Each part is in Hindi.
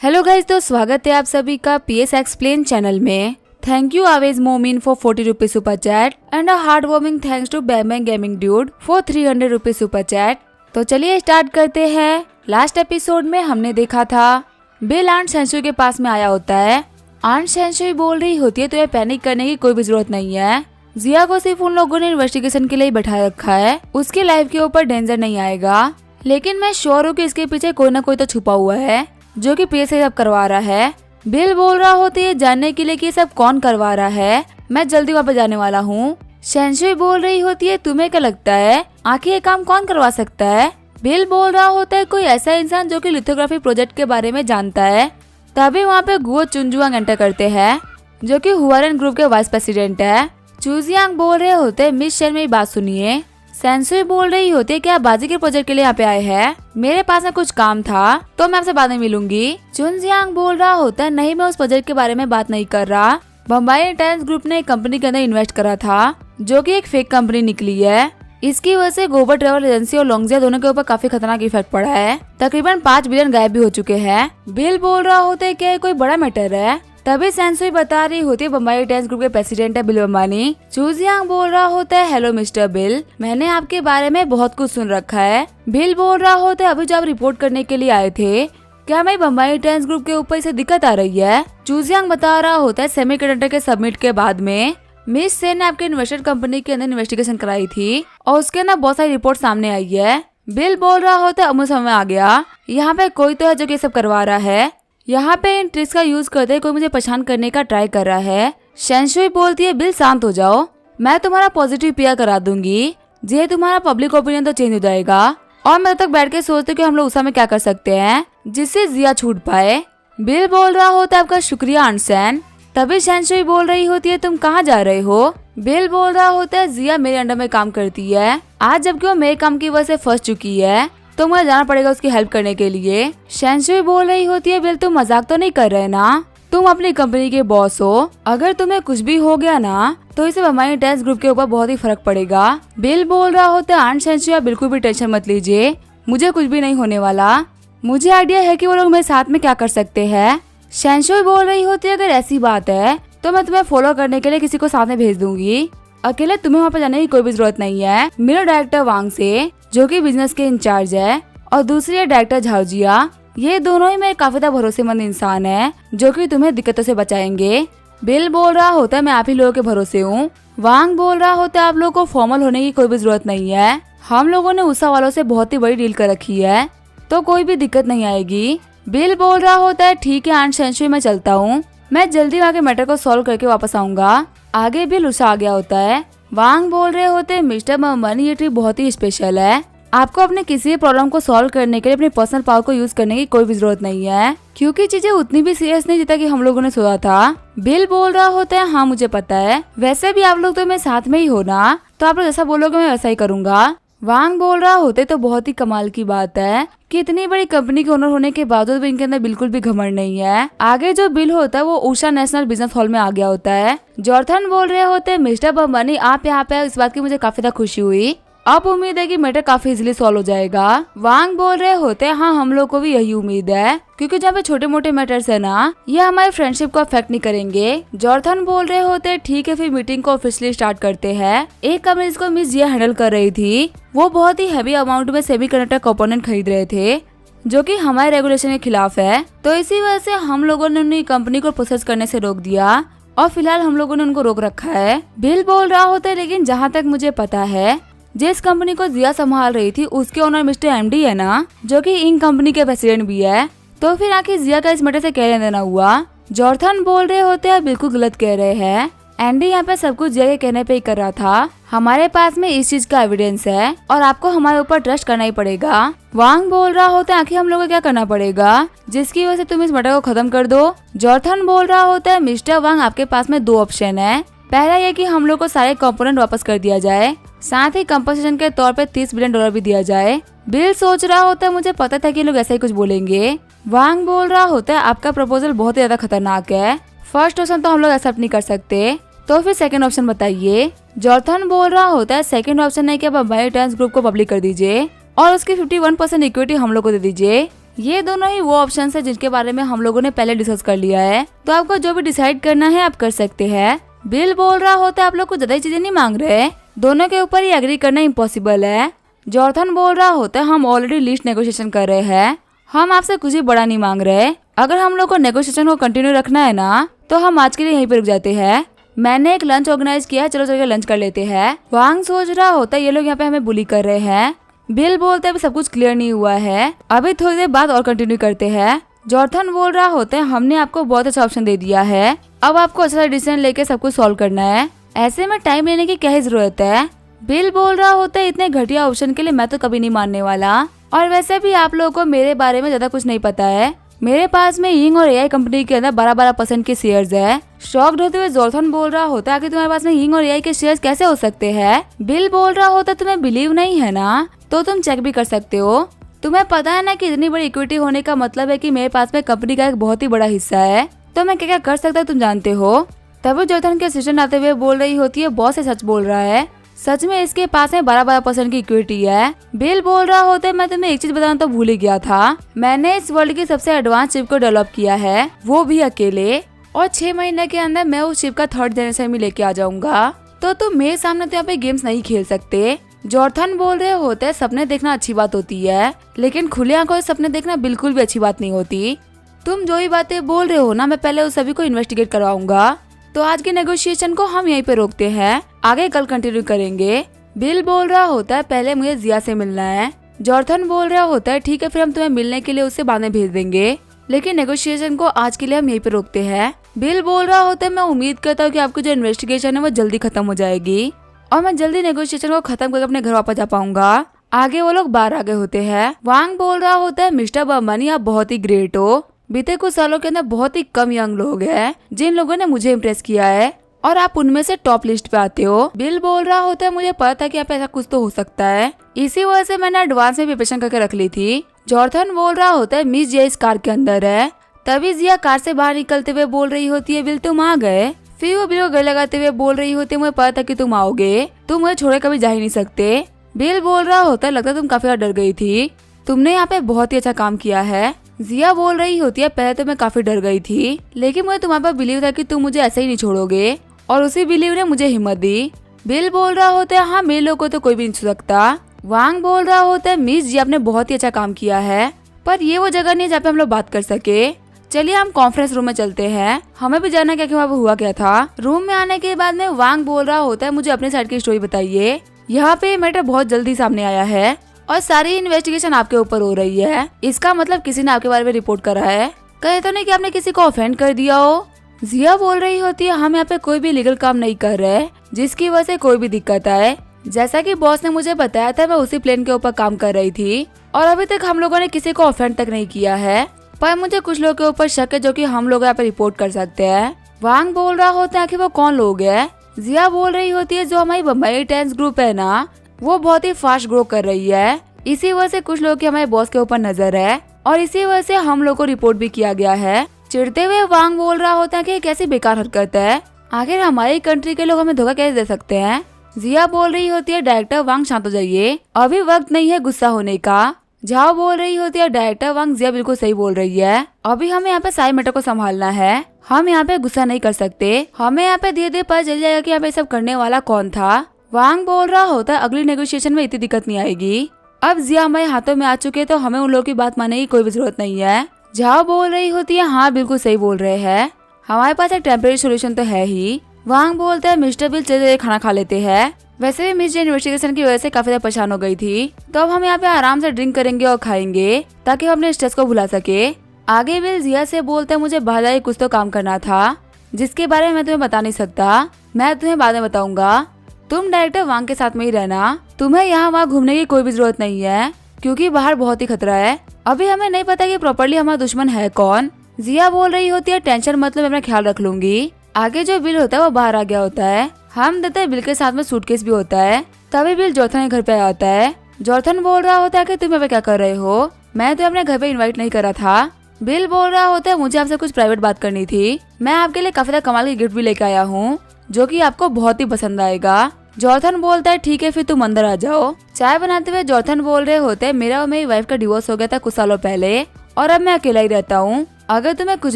हेलो गाइज, तो स्वागत है आप सभी का PS एक्सप्लेन चैनल में। Thank you Awez Momin for 40 rupees super chat and a heart warming thanks to बैमैंग gaming dude for 300 rupees super chat. तो चलिए स्टार्ट करते हैं। लास्ट एपिसोड में हमने देखा था बिल आंट सेंसुई के पास में आया होता है। आंट सेंसुई बोल रही होती है तुम्हें पैनिक करने की कोई भी जरूरत नहीं है, जिया को सिर्फ उन लोगों ने इन्वेस्टिगेशन के लिए बैठा रखा है, उसकी लाइफ के ऊपर डेंजर नहीं आएगा। लेकिन मैं श्योर हूँ कि इसके पीछे कोई ना कोई तो छुपा हुआ है जो कि PS से सब करवा रहा है। बिल बोल रहा होती है जानने के लिए कि सब कौन करवा रहा है, मैं जल्दी वहाँ पे जाने वाला हूँ। सेंसुई बोल रही होती है तुम्हें क्या लगता है आखिर ये काम कौन करवा सकता है। बिल बोल रहा होता है कोई ऐसा इंसान जो कि लिथोग्राफी प्रोजेक्ट के बारे में जानता है। तभी वहाँ पे गुओ चुनजुआंग एंटर करते हैं जो कि हुआरेन ग्रुप के वाइस प्रेसिडेंट है। चुजियांग बोल रहे होते मिस शेर मेरी बात सुनिए। सेंसुई बोल रही होती है कि आप बाजी के प्रोजेक्ट के लिए यहाँ पे आए हैं, मेरे पास में कुछ काम था तो मैं आपसे बाद में मिलूंगी। चुनजियांग बोल रहा होता है नहीं, मैं उस प्रोजेक्ट के बारे में बात नहीं कर रहा। बम्बई टाइम्स ग्रुप ने एक कंपनी के अंदर इन्वेस्ट करा था जो कि एक फेक कंपनी निकली है। इसकी वजह से गोबर ट्रेवल एजेंसी और लोंगजिया दोनों के ऊपर काफी खतरनाक इफेक्ट पड़ा है। तकरीबन 5 बिलियन गायब भी हो चुके हैं। बिल बोल रहा होता है कि ये कोई बड़ा मैटर है। तभी सेंसुई बता रही होती है बम्बई टाइम्स ग्रुप के प्रेसिडेंट है बिल अंबानी। चुजियांग बोल रहा होता है हेलो मिस्टर बिल, मैंने आपके बारे में बहुत कुछ सुन रखा है। बिल बोल रहा होता है अभी जो आप रिपोर्ट करने के लिए आए थे, क्या मैं बम्बई टाइम्स ग्रुप के ऊपर इसे दिक्कत आ रही है। चुजियांग बता रहा होता है सेमीकंडक्टर के सबमिट के बाद में मिस सेन ने आपके इन्वेस्टर कंपनी के अंदर इन्वेस्टिगेशन कराई थी और उसके अंदर बहुत सारी रिपोर्ट सामने आई है। बिल बोल रहा होता है अब समझ आ गया, यहाँ पे कोई तो है जो कि सब करवा रहा है। यहाँ पे इन ट्रिक्स का यूज करते कोई मुझे परेशान करने का ट्राई कर रहा है। सेंसुई बोलती है बिल शांत हो जाओ, मैं तुम्हारा पॉजिटिव PR करा दूंगी, जे तुम्हारा पब्लिक ओपिनियन तो चेंज हो जाएगा। और मैं तक बैठ के सोचते कि हम लोग उस में क्या कर सकते हैं जिससे जिया छूट पाए। बिल बोल रहा होता है आपका शुक्रिया अनसैन। तभी सेंसुई बोल रही होती है तुम कहाँ जा रहे हो। बिल बोल रहा होता है जिया मेरे अंडर में काम करती है, आज जबकि वो मेरे काम की वजह से फंस चुकी है तो मुझे जाना पड़ेगा उसकी हेल्प करने के लिए। सेंसुई बोल रही होती है बिल तुम मजाक तो नहीं कर रहे ना, तुम अपनी कंपनी के बॉस हो, अगर तुम्हें कुछ भी हो गया ना तो इसे हमारे टेस्ट ग्रुप के ऊपर बहुत ही फर्क पड़ेगा। बिल बोल रहा होता है आंट सेंसुई आप बिल्कुल भी टेंशन मत लीजिए, मुझे कुछ भी नहीं होने वाला, मुझे आइडिया है कि वो लोग मेरे साथ में क्या कर सकते हैं। सेंसुई बोल रही होती है अगर ऐसी बात है तो मैं तुम्हें फॉलो करने के लिए किसी को साथ में भेज दूंगी, अकेले तुम्हें वहाँ पे जाने की कोई भी जरूरत नहीं है। मेरा डायरेक्टर वांग से जो कि बिजनेस के इंचार्ज है और दूसरी है डायरेक्टर झाओजिया, ये दोनों ही मेरे काफी भरोसेमंद इंसान है जो कि तुम्हें दिक्कतों से बचाएंगे। बिल बोल रहा होता है मैं आप ही लोगों के भरोसे हूँ। वांग बोल रहा होता है आप लोगों को फॉर्मल होने की कोई भी जरूरत नहीं है, हम लोगों ने उषा वालों से बहुत ही बड़ी डील कर रखी है तो कोई भी दिक्कत नहीं आएगी। बिल बोल रहा होता है ठीक है आंट सेंसुई मैं चलता हूँ, मैं जल्दी वहाँ के मैटर को सॉल्व करके वापस आऊंगा। आगे बिल उषा आ गया होता है। वांग बोल रहे होते हैं मिस्टर मोहम्मद ये ट्रिप बहुत ही स्पेशल है, आपको अपने किसी भी प्रॉब्लम को सॉल्व करने के लिए अपनी पर्सनल पावर को यूज करने की कोई भी जरूरत नहीं है क्योंकि चीजें उतनी भी सीरियस नहीं जितना कि हम लोगों ने सोचा था। बिल बोल रहा होता है हाँ मुझे पता है, वैसे भी आप लोग तो मेरे साथ में ही हो ना, तो आप लोग जैसा बोलोगे मैं वैसा ही करूँगा। वांग बोल रहा होते तो बहुत ही कमाल की बात है कि इतनी बड़ी कंपनी के ओनर होने के बावजूद भी इनके अंदर बिल्कुल भी घमंड नहीं है। आगे जो बिल होता है वो उषा नेशनल बिजनेस हॉल में आ गया होता है। जॉर्थन बोल रहे होते हैं मिस्टर बम्बानी आप यहाँ पे इस बात की मुझे काफी खुशी हुई, अब उम्मीद है कि मैटर काफी इजीली सॉल्व हो जाएगा। वांग बोल रहे होते हैं हाँ हम लोग को भी यही उम्मीद है क्योंकि जहाँ पे छोटे मोटे मैटर्स है ना ये हमारे फ्रेंडशिप को अफेक्ट नहीं करेंगे। जॉर्थन बोल रहे होते हैं ठीक है फिर मीटिंग को ऑफिशियली स्टार्ट करते हैं। एक कंपनी जिसको मिस जिया हैंडल कर रही थी वो बहुत ही हैवी अमाउंट में सेमीकंडक्टर कंपोनेंट खरीद रहे थे जो कि हमारे रेगुलेशन के खिलाफ है, तो इसी वजह से हम लोगों ने उन्हें कंपनी को प्रोसेस करने से रोक दिया और फिलहाल हम लोगों ने उनको रोक रखा है। बिल बोल रहा होता है लेकिन जहाँ तक मुझे पता है जिस कंपनी को जिया संभाल रही थी उसके ओनर मिस्टर MD है ना जो कि इन कंपनी के प्रेसिडेंट भी है, तो फिर आखिर जिया का इस मैटर से क्या लेना देना हुआ। जॉर्थन बोल रहे होते हैं बिल्कुल गलत कह रहे हैं, MD यहाँ पे सब कुछ जिया के कहने पे ही कर रहा था, हमारे पास में इस चीज का एविडेंस है और आपको हमारे ऊपर ट्रस्ट करना ही पड़ेगा। वांग बोल रहा होता है आखिर हम लोगों को क्या करना पड़ेगा जिसकी वजह से तुम इस मैटर को खत्म कर दो। जॉर्थन बोल रहा होता है मिस्टर वांग आपके पास में 2 ऑप्शन है, पहला ये कि हम लोग को सारे कंपोनेंट वापस कर दिया जाए, साथ ही कंपनसेशन के तौर पे $30 बिलियन भी दिया जाए। बिल सोच रहा होता है मुझे पता था कि लोग ऐसा ही कुछ बोलेंगे। वांग बोल रहा होता है आपका प्रपोजल बहुत ही ज्यादा खतरनाक है, फर्स्ट ऑप्शन तो हम लोग एक्सेप्ट नहीं कर सकते, तो फिर सेकंड ऑप्शन बताइए। जॉर्थन बोल रहा होता है सेकंड ऑप्शन है कि आप बम्बई टाइम्स ग्रुप को पब्लिक कर दीजिए और उसकी 51% इक्विटी हम लोग को दे दीजिए। ये दोनों ही वो ऑप्शन है जिनके बारे में हम लोगों ने पहले डिस्कस कर लिया है, तो आपको जो भी डिसाइड करना है आप कर सकते हैं। बिल बोल रहा होता है आप लोग को ज्यादा चीजें नहीं मांग रहे, दोनों के ऊपर ही एग्री करना इम्पॉसिबल है। जॉर्थन बोल रहा होता है हम ऑलरेडी लिस्ट नेगोशिएशन कर रहे हैं, हम आपसे कुछ भी बड़ा नहीं मांग रहे। अगर हम लोग को नेगोशिएशन को कंटिन्यू रखना है ना तो हम आज के लिए यहीं पर रुक जाते हैं। मैंने एक लंच ऑर्गेनाइज किया है, चलो चल के लंच कर लेते हैं। वांग सोच रहा होता है ये लोग यहाँ पे हमें बुली कर रहे हैं। बिल बोलते हैं सब कुछ क्लियर नहीं हुआ है, अभी थोड़ी देर बाद और कंटिन्यू करते हैं। जॉर्थन बोल रहा होता है हमने आपको बहुत अच्छा ऑप्शन दे दिया है, अब आपको अच्छा डिसीजन लेके सब कुछ सॉल्व करना है, ऐसे में टाइम लेने की क्या ही जरूरत है। बिल बोल रहा होता है इतने घटिया ऑप्शन के लिए मैं तो कभी नहीं मानने वाला, और वैसे भी आप लोगों को मेरे बारे में ज्यादा कुछ नहीं पता है। मेरे पास में यिंग और एआई कंपनी के अंदर 12% के शेयर्स है। शॉक्ड होते हुए जॉर्थन बोल रहा होता है कि तुम्हारे पास में यिंग और एआई के शेयर्स कैसे हो सकते हैं। बिल बोल रहा होता है तुम्हें बिलीव नहीं है ना तो तुम चेक भी कर सकते हो, तुम्हें पता है ना कि इतनी बड़ी इक्विटी होने का मतलब है कि मेरे पास में कंपनी का एक बहुत ही बड़ा हिस्सा है, तो मैं क्या क्या कर सकता हूँ तुम जानते हो। तभी जॉर्थन के असिस्टेंट आते हुए बोल रही होती है बॉस से सच बोल रहा है, सच में इसके पास में 12% की इक्विटी है। बिल बोल रहा होता है मैं तुम्हें एक चीज बताना तो भूल ही गया था, मैंने इस वर्ल्ड की सबसे एडवांस चिप को डेवलप किया है, वो भी अकेले, और 6 महीने के अंदर मैं उस चिप का 3rd जनरेशन भी लेके आ जाऊंगा, तो तुम मेरे सामने तो यहाँ पे गेम्स नहीं खेल सकते। जॉर्थन बोल रहे होते सपने देखना अच्छी बात होती है, लेकिन खुले आंखों से सपने देखना बिल्कुल भी अच्छी बात नहीं होती। तुम जो भी बातें बोल रहे हो ना मैं पहले उस सभी को इन्वेस्टिगेट करवाऊंगा, तो आज के नेगोशिएशन को हम यहीं पे रोकते हैं, आगे कल कंटिन्यू करेंगे। बिल बोल रहा होता है पहले मुझे जिया से मिलना है। जॉर्थन बोल रहा होता है ठीक है फिर हम तुम्हें मिलने के लिए उससे बाद में भेज देंगे, लेकिन नेगोशिएशन को आज के लिए हम यहीं पे रोकते हैं। बिल बोल रहा होता है मैं उम्मीद करता हूँ कि आपकी जो इन्वेस्टिगेशन है वो जल्दी खत्म हो जाएगी और मैं जल्दी नेगोशिएशन को खत्म करके अपने घर वापस जा पाऊंगा। आगे वो लोग बाहर आ गए होते हैं। वांग बोल रहा होता है मिस्टर बर्मन आप बहुत ही ग्रेट हो, बीते कुछ सालों के अंदर बहुत ही कम यंग लोग हैं जिन लोगों ने मुझे इम्प्रेस किया है और आप उनमें से टॉप लिस्ट पे आते हो। बिल बोल रहा होता है मुझे पता था कि आप ऐसा कुछ तो हो सकता है, इसी वजह से मैंने एडवांस में प्रिपरेशन करके रख ली थी। जॉर्थन बोल रहा होता है मिस जिया इस कार के अंदर है, तभी जिया कार से बाहर निकलते हुए बोल रही होती है बिल तुम आ गए। फिर वो बिल को गले लगाते हुए बोल रही होती है मुझे पता था कि तुम आओगे, तुम मुझे छोड़े कभी जा ही नहीं सकते। बिल बोल रहा होता है लगता तुम काफी डर गई थी, तुमने यहाँ पे बहुत ही अच्छा काम किया है। जिया बोल रही होती है पहले तो मैं काफी डर गई थी, लेकिन मुझे तुम्हारे पर बिलीव था कि तुम मुझे ऐसे ही नहीं छोड़ोगे, और उसी बिलीव ने मुझे हिम्मत दी। बिल बोल रहा होता है हाँ मेरे लोग को तो कोई भी नहीं छू सकता। वांग बोल रहा होता है मिस जी आपने बहुत ही अच्छा काम किया है, पर ये वो जगह नहीं जहाँ पे हम लोग बात कर सके, चलिए हम कॉन्फ्रेंस रूम में चलते हैं, हमें भी जानना क्या कि वहाँ पे हुआ क्या था। रूम में आने के बाद में वांग बोल रहा होता है मुझे अपने साइड की स्टोरी बताइए, यहाँ पे मैटर बहुत जल्दी सामने आया है और सारी इन्वेस्टिगेशन आपके ऊपर हो रही है, इसका मतलब किसी ने आपके बारे में रिपोर्ट करा है, कहे तो नहीं कि आपने किसी को ऑफेंड कर दिया हो। जिया बोल रही होती है हम यहाँ पे कोई भी लीगल काम नहीं कर रहे जिसकी वजह से कोई भी दिक्कत आए, जैसा कि बॉस ने मुझे बताया था मैं उसी प्लान के ऊपर काम कर रही थी और अभी तक हम लोगों ने किसी को ऑफेंड तक नहीं किया है, पर मुझे कुछ लोगों के ऊपर शक है जो कि हम लोग यहाँ पे रिपोर्ट कर सकते हैं। वांग बोल रहा होता है कि वो कौन लोग है। जिया बोल रही होती है जो हमारी बम्बई टेंस ग्रुप है ना वो बहुत ही फास्ट ग्रो कर रही है, इसी वजह से कुछ लोग की हमारे बॉस के ऊपर नजर है और इसी वजह से हम लोग को रिपोर्ट भी किया गया है। चिढ़ते हुए वांग बोल रहा होता है कि कैसी बेकार हरकत है, आखिर हमारी कंट्री के लोग हमें धोखा कैसे दे सकते हैं। जिया बोल रही होती है डायरेक्टर वांग शांत हो जाइए, अभी वक्त नहीं है गुस्सा होने का। जाओ बोल रही होती है डायरेक्टर वांग जिया बिल्कुल सही बोल रही है, अभी हमें यहाँ पे सारे मैटर को संभालना है, हम यहाँ पे गुस्सा नहीं कर सकते, हमें यहाँ पे धीरे धीरे पता चल जाएगा कि यहाँ पे सब करने वाला कौन था। वांग बोल रहा होता है अगली नेगोशिएशन में इतनी दिक्कत नहीं आएगी, अब जिया हमारे हाथों में आ चुके तो हमें उन लोगों की बात मानने की कोई भी जरूरत नहीं है। जाओ बोल रही होती है हाँ बिल्कुल सही बोल रहे हैं, हमारे पास एक टेम्परेरी सोल्यूशन तो है ही। वांग बोलता है मिस्टर बिल चलिए खाना खा लेते हैं, वैसे भी मिस इन्वेस्टिगेशन की वजह से काफी ज्यादा परेशान हो गई थी, तो अब हम यहाँ पे आराम से ड्रिंक करेंगे और खाएंगे ताकि हम अपने स्ट्रेस को भुला सके। आगे बिल जिया से बोलते हैं मुझे बाहर जाके कुछ तो काम करना था जिसके बारे में मैं तुम्हें बता नहीं सकता, मैं तुम्हें बाद में बताऊंगा, तुम डायरेक्टर वांग के साथ में ही रहना, तुम्हें यहाँ वहाँ घूमने की कोई भी जरूरत नहीं है क्योंकि बाहर बहुत ही खतरा है, अभी हमें नहीं पता कि प्रॉपर्ली हमारा दुश्मन है कौन। जिया बोल रही होती है टेंशन मतलब मैं अपना ख्याल रख लूंगी। आगे जो बिल होता है वो बाहर आ गया होता है, हम देते हैं बिल के साथ में सूटकेस भी होता है, तभी बिल जॉर्थन के घर पे आया होता है। जॉर्थन बोल रहा होता है कि तुम यहाँ पे क्या कर रहे हो, मैं तो अपने घर पे इनवाइट नहीं करा था। बिल बोल रहा होता है मुझे आपसे कुछ प्राइवेट बात करनी थी, मैं आपके लिए काफी कमाल की गिफ्ट भी लेके आया हूँ जो कि आपको बहुत ही पसंद आएगा। जॉर्थन बोलता है ठीक है फिर तुम अंदर आ जाओ। चाय बनाते हुए जॉर्थन बोल रहे होते हैं मेरा और मेरी वाइफ का डिवोर्स हो गया था कुछ सालों पहले और अब मैं अकेला ही रहता हूँ। अगर तुम्हें कुछ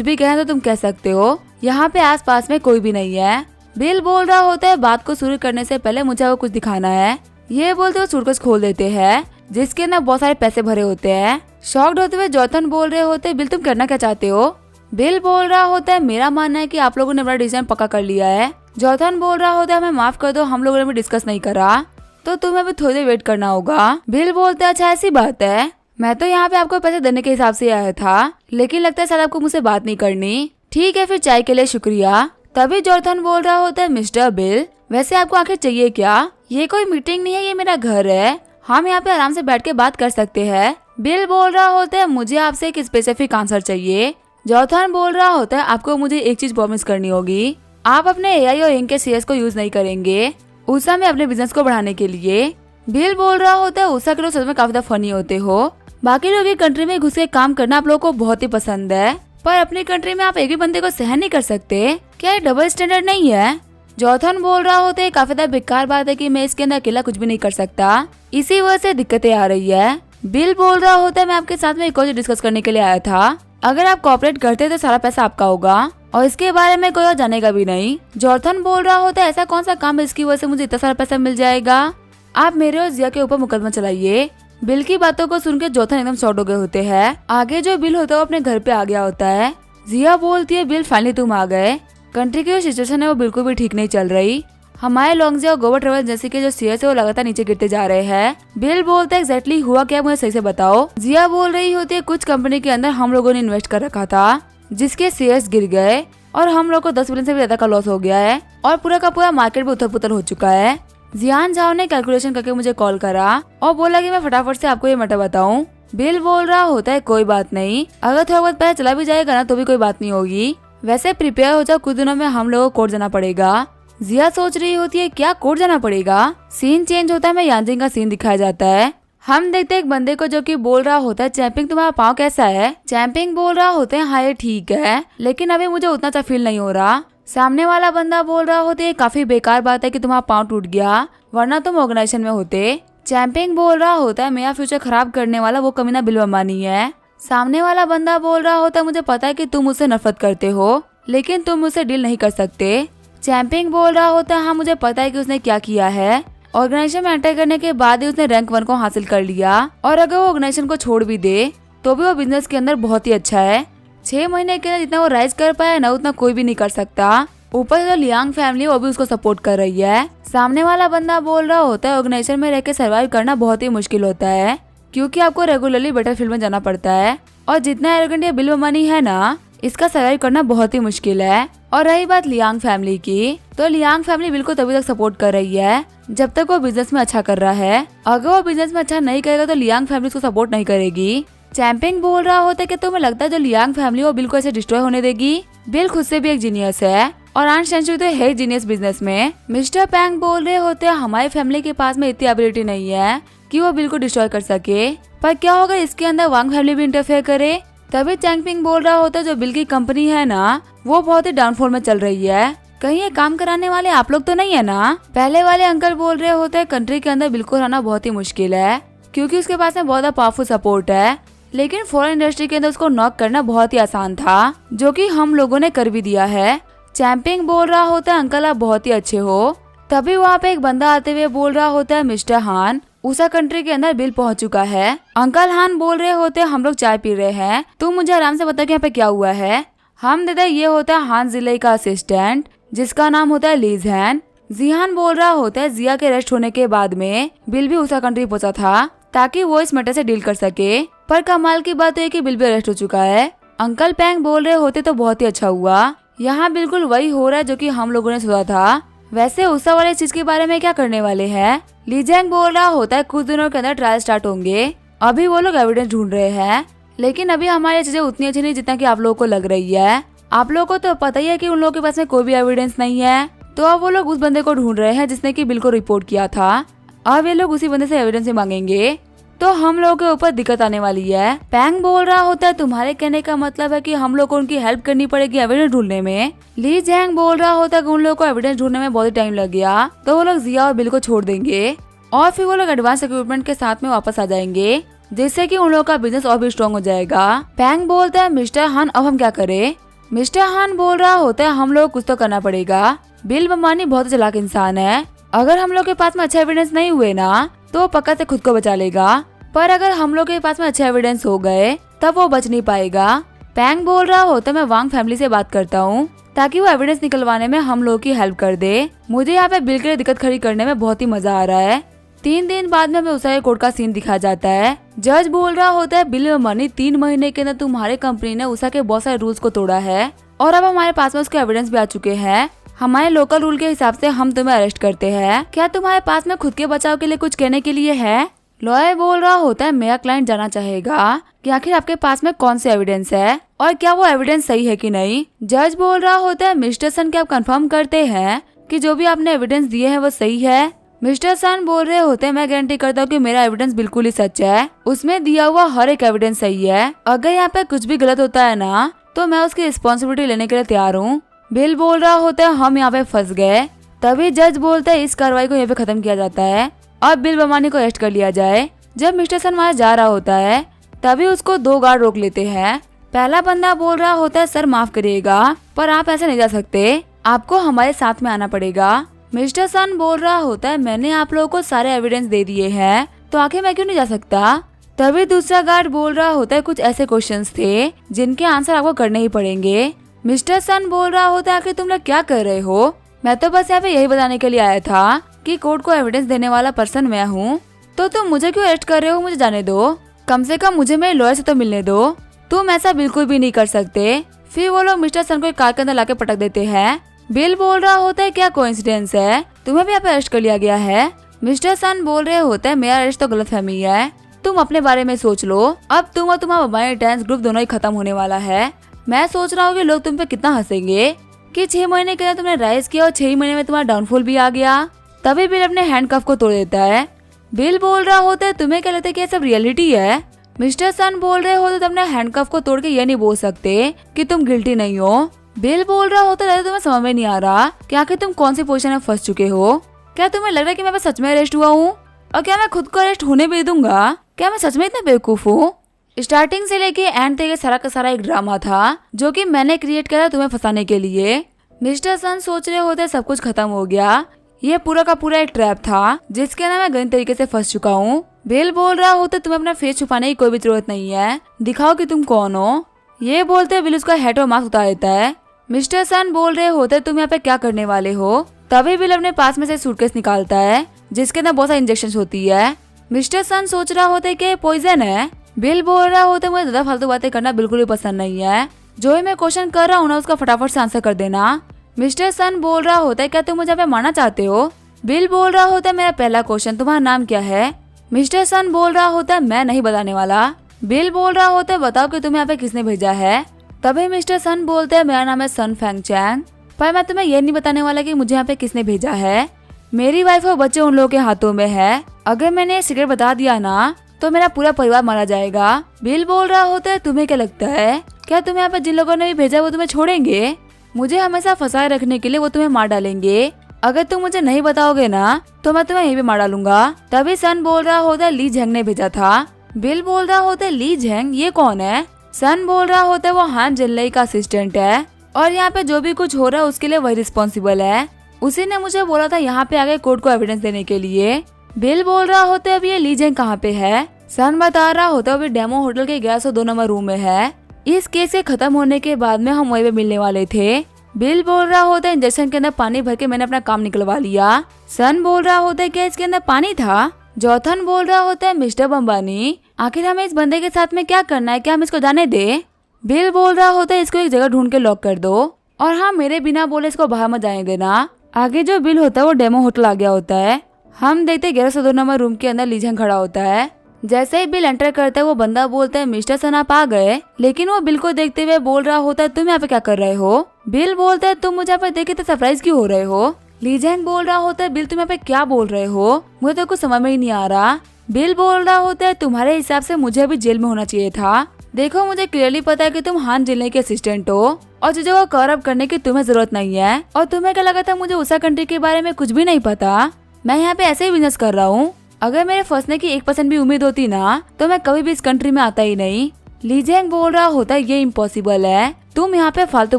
भी कहें तो तुम कह सकते हो। यहाँ पे आस पास में कोई भी नहीं है। बिल बोल रहा होता है बात को शुरू करने से पहले मुझे वो कुछ दिखाना है। ये बोलते हुए सूटकेस खोल देते हैं जिसके अंदर बहुत सारे पैसे भरे होते हैं। शॉक्ड होते हुए जॉर्डन बोल रहे होते, बिल तुम करना क्या चाहते हो? बिल बोल रहा होता है मेरा मानना है कि आप लोगों ने अपना डिसीजन पक्का कर लिया है। जॉर्डन बोल रहा होता है हमें माफ कर दो, हम लोगों ने भी डिस्कस नहीं करा, तो तुम्हें भी थोड़ी देर वेट करना होगा। बिल बोलता है अच्छा ऐसी बात है, मैं तो यहाँ पे आपको पैसे देने के हिसाब से आया था, लेकिन लगता है शायद आपको मुझसे बात नहीं करनी। ठीक है फिर चाय के लिए शुक्रिया। तभी जॉर्डन बोल रहा होता है मिस्टर बिल वैसे आपको आखिर चाहिए क्या? ये कोई मीटिंग नहीं है, ये मेरा घर है, हम यहाँ पे आराम से बैठ के बात कर सकते हैं। बिल बोल रहा होता है मुझे आपसे एक स्पेसिफिक आंसर चाहिए। जॉर्डन बोल रहा होता है आपको मुझे एक चीज प्रॉमिस करनी होगी, आप अपने एआई और इनके शेयर्स को यूज नहीं करेंगे उषा में अपने बिजनेस को बढ़ाने के लिए। बिल बोल रहा होता है उषा के लोग सच में काफी ज्यादा फनी होते हो, बाकी लोग की कंट्री में घुस के काम करना आप लोगों को बहुत ही पसंद है, पर अपनी कंट्री में आप एक भी बंदे को सहन नहीं कर सकते, क्या ये डबल स्टैंडर्ड नहीं है? जॉर्डन बोल रहा होता है काफी ज्यादा बेकार बात है कि मैं इसके अंदर अकेला कुछ भी नहीं कर सकता, इसी वजह से दिक्कतें आ रही है। बिल बोल रहा होता है मैं आपके साथ में एक और चीज डिस्कस करने के लिए आया था, अगर आप कोऑपरेट करते तो सारा पैसा आपका होगा और इसके बारे में कोई और जानेगा भी नहीं। जॉर्डन बोल रहा होता है ऐसा कौन सा काम है इसकी वजह से मुझे इतना सारा पैसा मिल जाएगा, आप मेरे और जिया के ऊपर मुकदमा चलाइए। बिल की बातों को सुनकर जॉर्डन एकदम शॉक हो गए होते हैं। आगे जो बिल होता है वो अपने घर पे आ गया होता है। जिया बोलती है बिल फाइनली तुम आ गए, कंट्री की जो सिचुएशन है वो बिल्कुल भी ठीक नहीं चल रही, हमारे लॉन्गजिया और गोवा ट्रेवल एजेंसी के जो शेयर है वो लगातार नीचे गिरते जा रहे हैं। बिल बोलता है एग्जैक्टली हुआ क्या मुझे सही से बताओ। जिया बोल रही होती है कुछ कंपनी के अंदर हम लोगों ने इन्वेस्ट कर रखा था जिसके शेयर्स गिर गए और हम लोग को 10 बिलियन से भी ज्यादा का लॉस हो गया है और पूरा का पूरा मार्केट भी उथल पुथल हो चुका है। जियान झाओ ने कैलकुलेशन करके मुझे कॉल करा और बोला कि मैं फटाफट से आपको ये मैटर बताऊं। बिल बोल रहा होता है कोई बात नहीं, अगर थोड़ा बहुत पैसा चला भी जाएगा ना तो भी कोई बात नहीं होगी, वैसे प्रिपेयर हो जाओ, कुछ दिनों में हम लोगों को कोर्ट जाना पड़ेगा। जिया सोच रही होती है क्या कोर्ट जाना पड़ेगा? सीन चेंज होता है, मैं यांजिंग का सीन दिखाया जाता है। हम देखते हैं एक बंदे को जो कि बोल रहा होता है चैंपिंग तुम्हारा पाँव कैसा है? चैंपिंग बोल रहा होता है हाँ ये ठीक है, लेकिन अभी मुझे उतना अच्छा फील नहीं हो रहा। सामने वाला बंदा बोल रहा होता है काफी बेकार बात है कि तुम्हारा पाँव टूट गया, वरना तुम ऑर्गेनाइजेशन में होते। चैंपिंग बोल रहा होता है मेरा फ्यूचर खराब करने वाला वो कमीना बिल अंबानी है। सामने वाला बंदा बोल रहा होता है मुझे पता है कि तुम मुझसे नफरत करते हो, लेकिन तुम मुझसे डील नहीं कर सकते। चैंपिंग बोल रहा होता है हाँ मुझे पता है कि उसने क्या किया है, ऑर्गेनाइजेशन में एंटर करने के बाद ही उसने रैंक 1 को हासिल कर लिया और अगर वो ऑर्गेनाइजेशन को छोड़ भी दे तो भी वो बिजनेस के अंदर बहुत ही अच्छा है। 6 महीने के अंदर जितना वो राइज कर पाया ना उतना कोई भी नहीं कर सकता, ऊपर से जो लियांग फैमिली वो भी उसको सपोर्ट कर रही है। सामने वाला बंदा बोल रहा होता है ऑर्गेनाइजेशन में रह के सर्वाइव करना बहुत ही मुश्किल होता है क्योंकि आपको रेगुलरली बैटलफील्ड में जाना पड़ता है और जितना एरोगेंट ये बिल अंबानी है ना इसका सर्वाइव करना बहुत ही मुश्किल है। और रही बात लियांग फैमिली की, तो लियांग फैमिली बिल को तभी तक सपोर्ट कर रही है जब तक वो बिजनेस में अच्छा कर रहा है, अगर वो बिजनेस में अच्छा नहीं करेगा तो लियांग फैमिली उसको सपोर्ट नहीं करेगी। चैंपिंग बोल रहा होता है कि तुम्हें लगता है जो लियांग फैमिली वो बिल को ऐसे डिस्ट्रॉय होने देगी? बिल खुद से भी एक जीनियस है और आंश तो है जीनियस बिजनेस में। मिस्टर पैंग बोल रहे होते हैं हमारी फैमिली के पास में इतनी एबिलिटी नहीं है कि वो बिल को डिस्ट्रॉय कर सके, पर क्या होगा इसके अंदर वांग फैमिली भी इंटरफेयर करे? तभी चैंपिंग बोल रहा होता है जो बिल की कंपनी है ना वो बहुत ही डाउनफॉल में चल रही है, कहीं ये काम कराने वाले आप लोग तो नहीं है ना? पहले वाले अंकल बोल रहे होते हैं कंट्री के अंदर बिल को रहना बहुत ही मुश्किल है क्योंकि उसके पास में बहुत पावरफुल सपोर्ट है, लेकिन फॉरेन इंडस्ट्री के अंदर उसको नॉक करना बहुत ही आसान था जो कि हम लोगों ने कर भी दिया है। चैंपिंग बोल रहा होता है अंकल आप बहुत ही अच्छे हो। तभी वहाँ पे एक बंदा आते हुए बोल रहा होता है मिस्टर हान उषा कंट्री के अंदर बिल पहुंच चुका है। अंकल हान बोल रहे होते हैं हम लोग चाय पी रहे हैं, तुम मुझे आराम से बता कि यहाँ पे क्या हुआ है। हम देते ये होता है हान जिले का असिस्टेंट जिसका नाम होता है लीज हैन। जिहान बोल रहा होता है जिया के अरेस्ट होने के बाद में बिल भी उषा कंट्री पहुंचा था ताकि वो इस मैटर से डील कर सके, पर कमाल की बात है कि बिल भी अरेस्ट हो चुका है। अंकल पैंग बोल रहे होते तो बहुत ही अच्छा हुआ, यहाँ बिल्कुल वही हो रहा है जो कि हम लोगों ने सोचा था। वैसे उषा वाले चीज के बारे में क्या करने वाले हैं? लीजेंग बोल रहा होता है कुछ दिनों के अंदर ट्रायल स्टार्ट होंगे, अभी वो लोग एविडेंस ढूंढ रहे हैं, लेकिन अभी हमारी चीजें उतनी अच्छी नहीं जितना कि आप लोगों को लग रही है। आप लोगों को तो पता ही है कि उन लोगों के पास में कोई भी एविडेंस नहीं है, तो अब वो लोग उस बंदे को ढूंढ रहे हैं जिसने कि बिल को रिपोर्ट किया था। अब ये लोग उसी बंदे से एविडेंस मांगेंगे तो हम लोगों के ऊपर दिक्कत आने वाली है। पैंग बोल रहा होता है तुम्हारे कहने का मतलब है कि हम लोग को उनकी हेल्प करनी पड़ेगी एविडेंस ढूंढने में। ली जैंग बोल रहा होता है कि उन लोगों को एविडेंस ढूंढने में बहुत टाइम लग गया तो वो लोग जिया और बिल को छोड़ देंगे और फिर वो लोग एडवांस इक्विपमेंट के साथ में वापस आ जाएंगे। जिससे कि उन लोगों का बिजनेस और भी स्ट्रॉन्ग हो जाएगा। पैंग बोलता है मिस्टर हान अब हम क्या करें। मिस्टर हान बोल रहा होता है हम लोग कुछ तो करना पड़ेगा। बिल बम्बानी बहुत चालाक इंसान है, अगर हम लोग के पास में अच्छा एविडेंस नहीं हुए ना तो वो पक्का से खुद को बचा लेगा, पर अगर हम लोग के पास में अच्छे एविडेंस हो गए तब वो बच नहीं पाएगा। पैंग बोल रहा होता है मैं वांग फैमिली से बात करता हूँ ताकि वो एविडेंस निकलवाने में हम लोग की हेल्प कर दे। मुझे यहाँ पे बिल के लिए दिक्कत खड़ी करने में बहुत ही मजा आ रहा है। 3 दिन बाद में हमें उसाई कोर्ट का सीन दिखाया जाता है। जज बोल रहा होता है बिल बम्बानी 3 महीने के अंदर तुम्हारे कंपनी ने उषा के बहुत सारे रूल्स को तोड़ा है और अब हमारे पास में उसके एविडेंस भी आ चुके हैं। हमारे लोकल रूल के हिसाब से हम तुम्हें अरेस्ट करते हैं। क्या तुम्हारे पास में खुद के बचाव के लिए कुछ कहने के लिए है। लॉयर बोल रहा होता है मेरा क्लाइंट जानना चाहेगा कि आखिर आपके पास में कौन से एविडेंस है और क्या वो एविडेंस सही है कि नहीं। जज बोल रहा होता है मिस्टर सन क्या आप कंफर्म करते हैं कि जो भी आपने एविडेंस दिए हैं वो सही है। मिस्टर सन बोल रहे होते हैं मैं गारंटी करता हूँ कि मेरा एविडेंस बिल्कुल ही सच है, उसमें दिया हुआ हर एक एविडेंस सही है। अगर यहाँ पे कुछ भी गलत होता है ना तो मैं उसकी रिस्पॉन्सिबिलिटी लेने के लिए तैयार हूँ। बिल बोल रहा होता है हम यहाँ पे फंस गए। तभी जज बोलता है इस कार्रवाई को यहाँ पे खत्म किया जाता है और बिल बम्बानी को अरेस्ट कर लिया जाए। जब मिस्टर सन वहाँ जा रहा होता है तभी उसको 2 गार्ड रोक लेते हैं। पहला बंदा बोल रहा होता है सर माफ करिएगा पर आप ऐसे नहीं जा सकते, आपको हमारे साथ में आना पड़ेगा। मिस्टर सन बोल रहा होता है मैंने आप लोगों को सारे एविडेंस दे दिए हैं तो आखिर मैं क्यों नहीं जा सकता। तभी दूसरा गार्ड बोल रहा होता है कुछ ऐसे क्वेश्चंस थे जिनके आंसर आपको करने ही पड़ेंगे। मिस्टर सन बोल रहा होता है आखिर तुम लोग क्या कर रहे हो, मैं तो बस यहाँ पे यही बताने के लिए आया था कि कोर्ट को एविडेंस देने वाला पर्सन मैं हूँ, तो तुम मुझे क्यों अरेस्ट कर रहे हो, मुझे जाने दो, कम से कम मुझे मेरे लॉयर से तो मिलने दो। तुम ऐसा बिल्कुल भी नहीं कर सकते। फिर वो लोग मिस्टर सन को एक कार के अंदर लाके पटक देते हैं। बिल बोल रहा होता है क्या कोइंसिडेंस है, तुम्हें भी यहाँ पे अरेस्ट कर लिया गया है। मिस्टर सन बोल रहे होते हैं मेरा अरेस्ट तो गलतफहमी है, तुम अपने बारे में सोच लो, अब तुम और तुम्हारा मोबाइल डांस ग्रुप दोनों ही खत्म होने वाला है। मैं सोच रहा हूँ कि लोग तुम पे कितना हंसेंगे कि 6 महीने के अंदर तुमने राइज किया और 6 महीने में तुम्हारा डाउनफॉल भी आ गया। तभी बिल अपने हैंडकफ को तोड़ देता है। बिल बोल रहा होता है तुम्हें क्या लगता है कि ये सब रियलिटी है। मिस्टर सन बोल रहे होते तुम अपने हैंडकफ को तोड़ के ये नहीं बोल सकते कि तुम गिल्टी नहीं हो। बिल बोल रहा होता है तुम्हें समझ में नहीं आ रहा कि आखिर तुम कौन सी पोजीशन में फंस चुके हो। क्या तुम्हें लग रहा है कि मैं सच में अरेस्ट हुआ हूँ और क्या मैं खुद को अरेस्ट होने भी दूंगा, क्या मैं सच में इतना बेवकूफ हूँ। स्टार्टिंग से लेके एंड तक सारा का सारा एक ड्रामा था जो कि मैंने क्रिएट किया था तुम्हें फंसाने के लिए। मिस्टर सन सोच रहे होते सब कुछ खत्म हो गया, ये पूरा का पूरा एक ट्रैप था जिसके अंदर मैं गलत तरीके से फंस चुका हूँ। बिल बोल रहा होता तुम्हें अपना फेस छुपाने की कोई भी जरूरत नहीं है, दिखाओ कि तुम कौन हो। ये बोलते बिल उसका हेड और मास्क उतार देता है। मिस्टर सन बोल रहे होते तुम यहाँ पे क्या करने वाले हो। तभी बिल अपने पास में से सूटकेस निकालता है जिसके अंदर बहुत सारी इंजेक्शन होती है। मिस्टर सन सोच रहा होता है कि पॉइजन है। बिल बोल रहा होता मुझे ज्यादा फालतू बातें करना बिल्कुल भी पसंद नहीं है, जो ही मैं क्वेश्चन कर रहा हूँ ना उसका फटाफट से आंसर कर देना। मिस्टर सन बोल रहा होता है क्या तुम मुझे मारना चाहते हो। बिल बोल रहा होता है मेरा पहला क्वेश्चन तुम्हारा नाम क्या है। मिस्टर सन बोल रहा होता है मैं नहीं बताने वाला। बिल बोल रहा होता है बताओ कि तुम्हें यहाँ पे किसने भेजा है। तभी मिस्टर सन बोलते हैं मेरा नाम है सन फेंग चैंग, पर मैं तुम्हें ये नहीं बताने वाला कि मुझे यहाँ पे किसने भेजा है। मेरी वाइफ और बच्चे उन लोगों के हाथों में है, अगर मैंने ये सीक्रेट बता दिया ना तो मेरा पूरा परिवार मारा जाएगा। बिल बोल रहा होता है तुम्हें क्या लगता है क्या तुम्हें यहाँ पे जिन लोगों ने भी भेजा वो तुम्हें छोड़ेंगे, मुझे हमेशा फंसाए रखने के लिए वो तुम्हें मार डालेंगे। अगर तुम मुझे नहीं बताओगे ना तो मैं तुम्हें यहीं पे मार डालूंगा। तभी सन बोल रहा होता है ली झेंग ने भेजा था। बिल बोल रहा होता है ली झेंग ये कौन है। सन बोल रहा होता है वो हान जिनलई का असिस्टेंट है और यहाँ पे जो भी कुछ हो रहा है उसके लिए वही रिस्पॉन्सिबल है, उसी ने मुझे बोला था यहाँ पे आगे कोर्ट को एविडेंस देने के लिए। बिल बोल रहा होता है अभी ये ली झेंग कहाँ पे है। सन बता रहा होता है अभी डेमो होटल के 1102 नंबर रूम में है, इस केस के खत्म होने के बाद में हम वहीं पे मिलने वाले थे। बिल बोल रहा होता है इंजेक्शन के अंदर पानी भर के मैंने अपना काम निकलवा लिया। सन बोल रहा होता है क्या इसके अंदर पानी था। जॉथन बोल रहा होता है मिस्टर बम्बानी आखिर हमें इस बंदे के साथ में क्या करना है, क्या हम इसको जाने दे। बिल बोल रहा होता है इसको एक जगह ढूंढ के लॉक कर दो और हाँ मेरे बिना बोले इसको बाहर मत जाने देना। आगे जो बिल होता है वो डेमो होटल आ गया होता है। हम देखते 1102 नंबर रूम के अंदर लीजन खड़ा होता है। जैसे ही बिल एंटर करता है वो बंदा बोलता है मिस्टर सन आप आ गए, लेकिन वो बिल को देखते हुए बोल रहा होता है तुम यहाँ पे क्या कर रहे हो। बिल बोलता है तुम मुझे यहाँ पे देखे तो सरप्राइज क्यों हो रहे हो। लीजेंग बोल रहा होता है बिल तुम यहाँ पे क्या बोल रहे हो, मुझे तो कुछ समझ में ही नहीं आ रहा। बिल बोल रहा होता है तुम्हारे हिसाब से मुझे अभी जेल में होना चाहिए था, देखो मुझे क्लियरली पता है कि तुम हान जिनलई के असिस्टेंट हो और चीजों को कवर अप करने की तुम्हें जरूरत नहीं है। और तुम्हें क्या लगा था मुझे उषा कंट्री के बारे में कुछ भी नहीं पता, मैं यहाँ पे ऐसे ही बिजनेस कर रहा हूँ। अगर मेरे फंसने की 1% भी उम्मीद होती ना तो मैं कभी भी इस कंट्री में आता ही नहीं। ली जियांग बोल रहा होता है ये इम्पॉसिबल है, तुम यहाँ पे फालतू